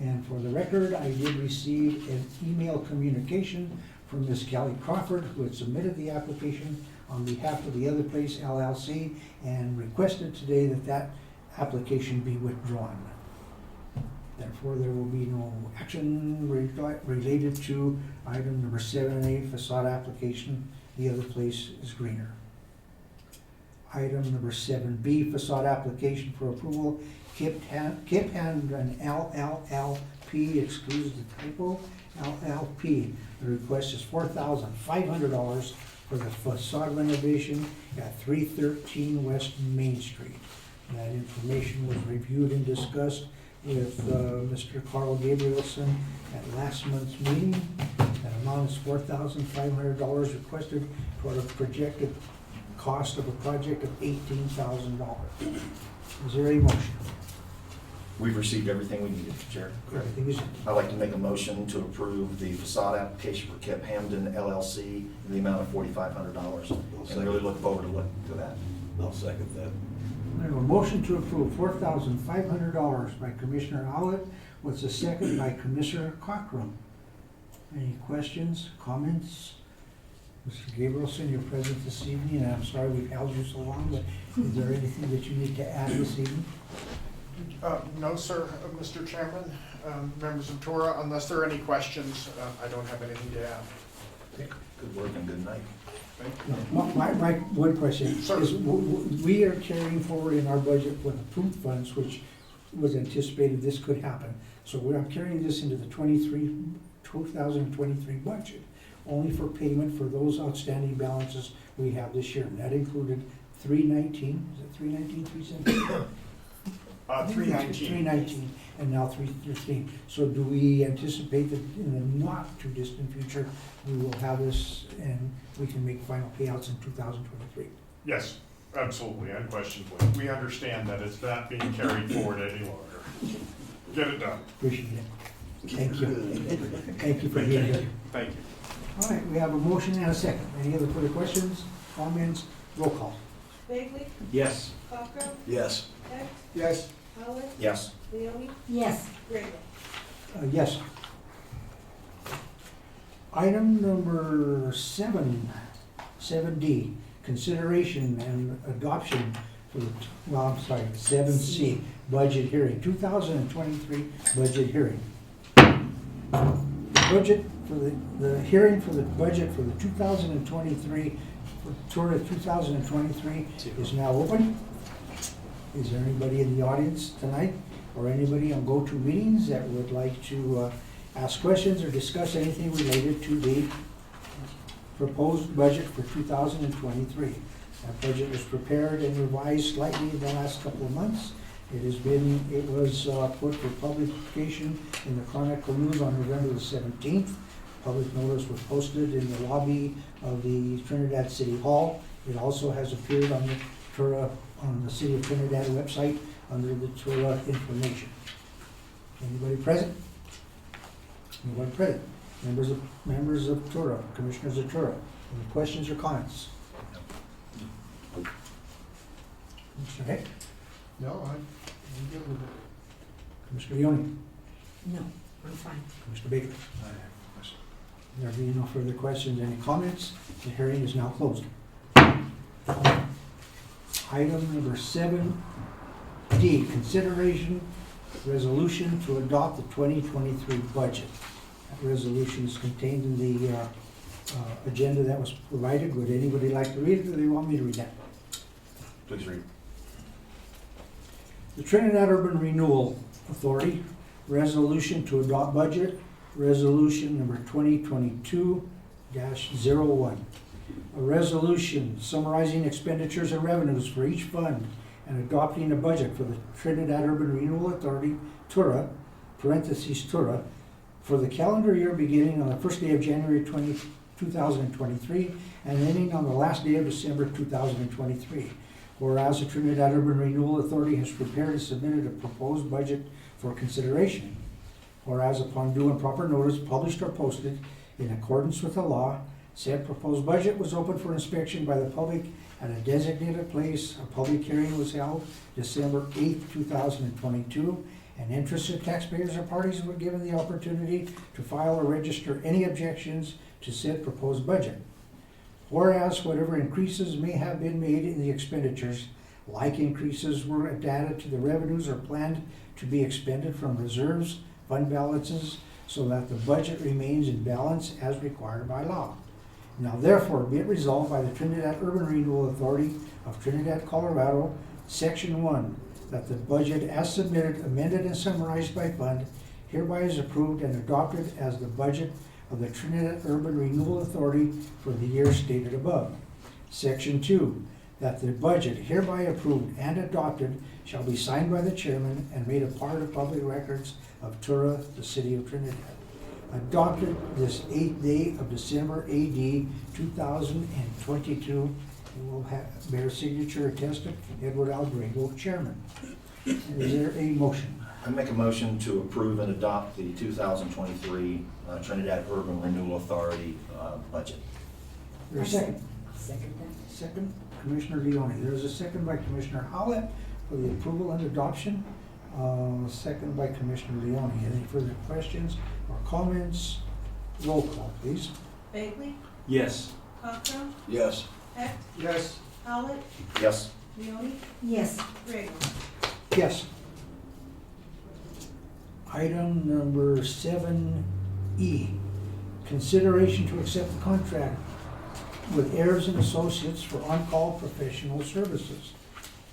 And for the record, I did receive an email communication from Ms. Kelly Crawford, who had submitted the application on behalf of The Other Place LLC and requested today that that application be withdrawn. Therefore, there will be no action related to item number 7A, facade application, The Other Place is Greener. Item number 7B, facade application for approval, Kip Handren LLP, excuse the typo, LLP. The request is $4,500 for the facade renovation at 313 West Main Street. That information was reviewed and discussed with Mr. Carl Gabrielson at last month's meeting. That amount is $4,500 requested for a projected cost of a project of $18,000. Is there a motion? We've received everything we needed, Chair. Everything is, I'd like to make a motion to approve the facade application for Kip Hamden LLC in the amount of $4,500. And really look forward to that. I'll second that. I have a motion to approve $4,500 by Commissioner Howlett with a second by Commissioner Cochran. Any questions, comments? Mr. Gabrielson, you're present this evening, and I'm sorry we've held you so long, but is there anything that you need to add this evening? No, sir, Mr. Chairman, members of TURA, unless there are any questions, I don't have anything to add. Good work and good night. Thank No, my one question Sir. is, we are carrying forward in our budget with approved funds, which was anticipated this could happen. So I'm carrying this into the 2023 budget, only for payment for those outstanding balances we have this year. And that included 319, is it 319, 317? 319. 319, and now 313. So do we anticipate that in the not too distant future, we will have this and we can make final payouts in 2023? Yes, absolutely, unquestionably. We understand that it's not being carried forward any longer. Get it done. Appreciate it. Thank you. Thank you for being here. Thank you. All right, we have a motion and a second. Any other further questions, comments? Roll call. Bagley? Yes. Cochran? Yes. Heck? yes, Howlett? Yes. Leoni? yes, Grego? Yes. Item number 7D, consideration and adoption for the, 7C, budget hearing, 2023 budget hearing. Budget for the hearing for the budget for the 2023, for TURA 2023 is now open. Is there anybody in the audience tonight or anybody on go-to meetings that would like to ask questions or discuss anything related to the proposed budget for 2023? That budget was prepared and revised slightly in the last couple of months. It was put for publication in the Chronicle News on November the 17th. Public notice was posted in the lobby of the Trinidad City Hall. It also has appeared on the TURA, on the City of Trinidad website under the TURA information. Anybody present? Anybody present? Members of TURA, commissioners of TURA. Any questions or comments? Mr. Heck? No, I'm good with it. Commissioner Leone? No, I'm fine. Commissioner Baker? There being no further questions, any comments? The hearing is now closed. Item number 7D, consideration resolution to adopt the 2023 budget. That resolution is contained in the agenda that was provided. Would anybody like to read it, or do they want me to read that? Please read. The Trinidad Urban Renewal Authority, resolution to adopt budget, resolution number 2022-01. A resolution summarizing expenditures and revenues for each fund and adopting a budget for the Trinidad Urban Renewal Authority, TURA, parentheses TURA, for the calendar year beginning on the first day of January 2023 and ending on the last day of December 2023. Whereas the Trinidad Urban Renewal Authority has prepared and submitted a proposed budget for consideration. Whereas upon due and proper notice published or posted in accordance with the law, said proposed budget was open for inspection by the public at a designated place. A public hearing was held December 8th, 2022, and interested taxpayers or parties were given the opportunity to file or register any objections to said proposed budget. Whereas whatever increases may have been made in the expenditures, like increases were added to the revenues or planned to be expended from reserves, fund balances, so that the budget remains in balance as required by law. Now therefore be it resolved by the Trinidad Urban Renewal Authority of Trinidad, Colorado, Section 1, that the budget as submitted, amended, and summarized by fund hereby is approved and adopted as the budget of the Trinidad Urban Renewal Authority for the year stated above. Section 2, that the budget hereby approved and adopted shall be signed by the chairman and made a part of public records of TURA, the City of Trinidad. Adopted this 8th day of December AD 2022. We will bear signature attested Edward Algrego, Chairman. Is there a motion? I make a motion to approve and adopt the 2023 Trinidad Urban Renewal Authority budget. Is there a second? Second that. Second, Commissioner Leone. There is a second by Commissioner Howlett for the approval and adoption. Second by Commissioner Leone. Any further questions or comments? Roll call, please. Bagley? Yes. Cochran? Yes. Heck? Yes. Howlett? Yes. Leone? Yes. Grego? Yes. Item number 7E, consideration to accept the contract with Ayers and Associates for on-call professional services.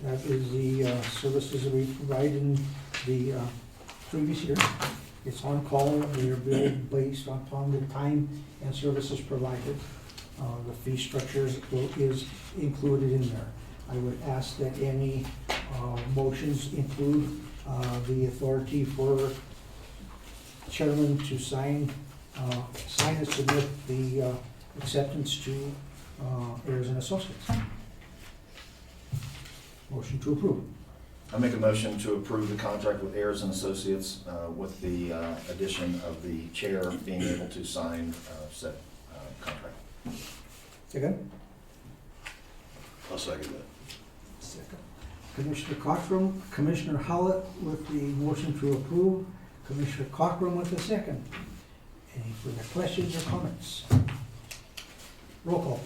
That is the services that we provide in the previous year. It's on-call, we are billed based upon the time and services provided. The fee structure is included in there. I would ask that any motions include the authority for chairman to sign and submit the acceptance to Ayers and Associates. Motion to approve. I make a motion to approve the contract with Ayers and Associates with the addition of the chair being able to sign said contract. Second? I'll second that. Second. Commissioner Cochran, Commissioner Howlett with the motion to approve, Commissioner Cochran with the second. Any further questions or comments? Roll call.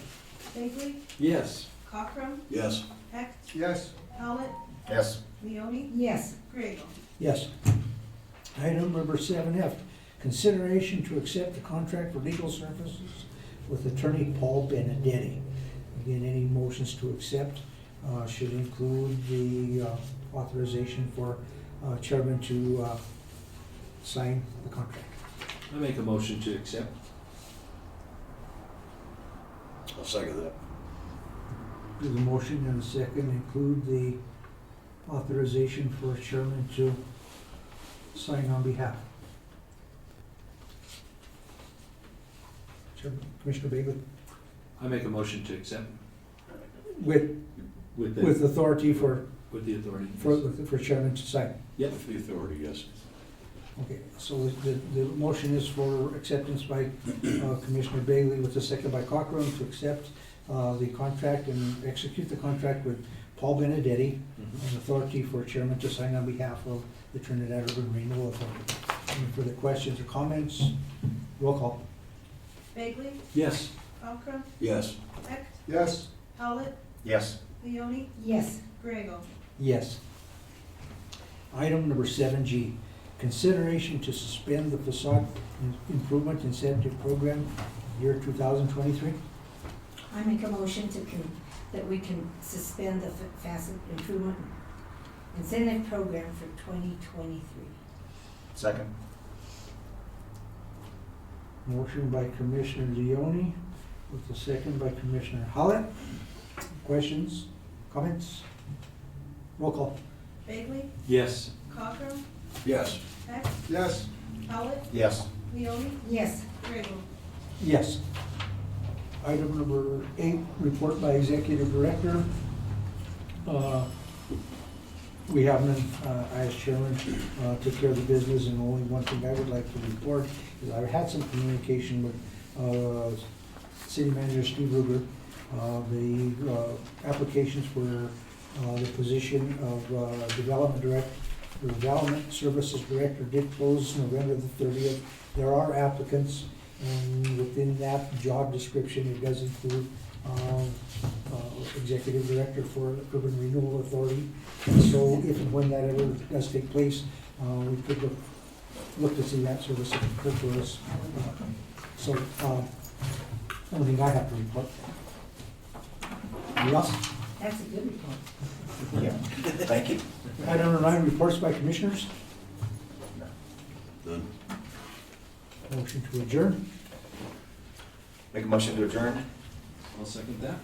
Bagley? Yes. Cochran? Yes. Heck? Yes. Howlett? Yes. Leone? Yes. Grego? Yes. Item number 7F, consideration to accept the contract for legal services with Attorney Paul Benedetti. Again, any motions to accept should include the authorization for chairman to sign the contract. I make a motion to accept. I'll second that. There's a motion and a second, include the authorization for chairman to sign on behalf. Chairman, Commissioner Bailey, I make a motion to accept with with authority for the authority. for chairman to sign. Yep. With the authority, yes. Okay, so the motion is for acceptance by Commissioner Bailey with a second by Cochran to accept the contract and execute the contract with Paul Benedetti Mhm. and authority for chairman to sign on behalf of the Trinidad Urban Renewal Authority. Any further questions or comments? Roll call. Bagley? Yes. Falco? Yes. Heck? Yes, Howlett? Yes. Leoni? Yes, Grego? Yes. Item number 7G, consideration to suspend the facade improvement incentive program year 2023. I make a motion that we can suspend the facet improvement incentive program for 2023. Second. Motion by Commissioner Leoni with a second by Commissioner Howlett. Questions, comments? Roll call. Bagley? Yes. Cochran? Yes. Heck? yes, Howlett? Yes. Leoni? Yes, Grego? Yes. Item number 8, report by Executive Director. We have none, I as chairman, took care of the business, and only one thing I would like to report is I had some communication with City Manager Steve Ruger. The applications for the position of Development Services Director did close November the 30th. There are applicants, and within that job description, it does include Executive Director for Urban Renewal Authority. And so if and when that ever does take place, we could look to see that service occur for us. So, only thing I have to report. Yes. that's a good report. Yeah. Thank you. Item number 9, reports by commissioners. None. Motion to adjourn. Make a motion to adjourn? I'll second that.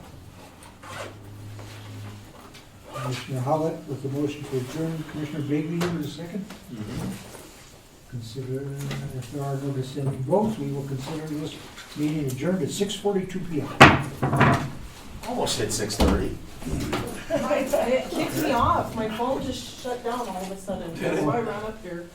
Commissioner Howlett with the motion to adjourn. Commissioner Bagley with a second. Consider, if there are no dissenting votes, we will consider this meeting adjourned at 6:42 p.m. Almost hit 6:30. It kicked me off. My phone just shut down all of a sudden. That's why I ran up here.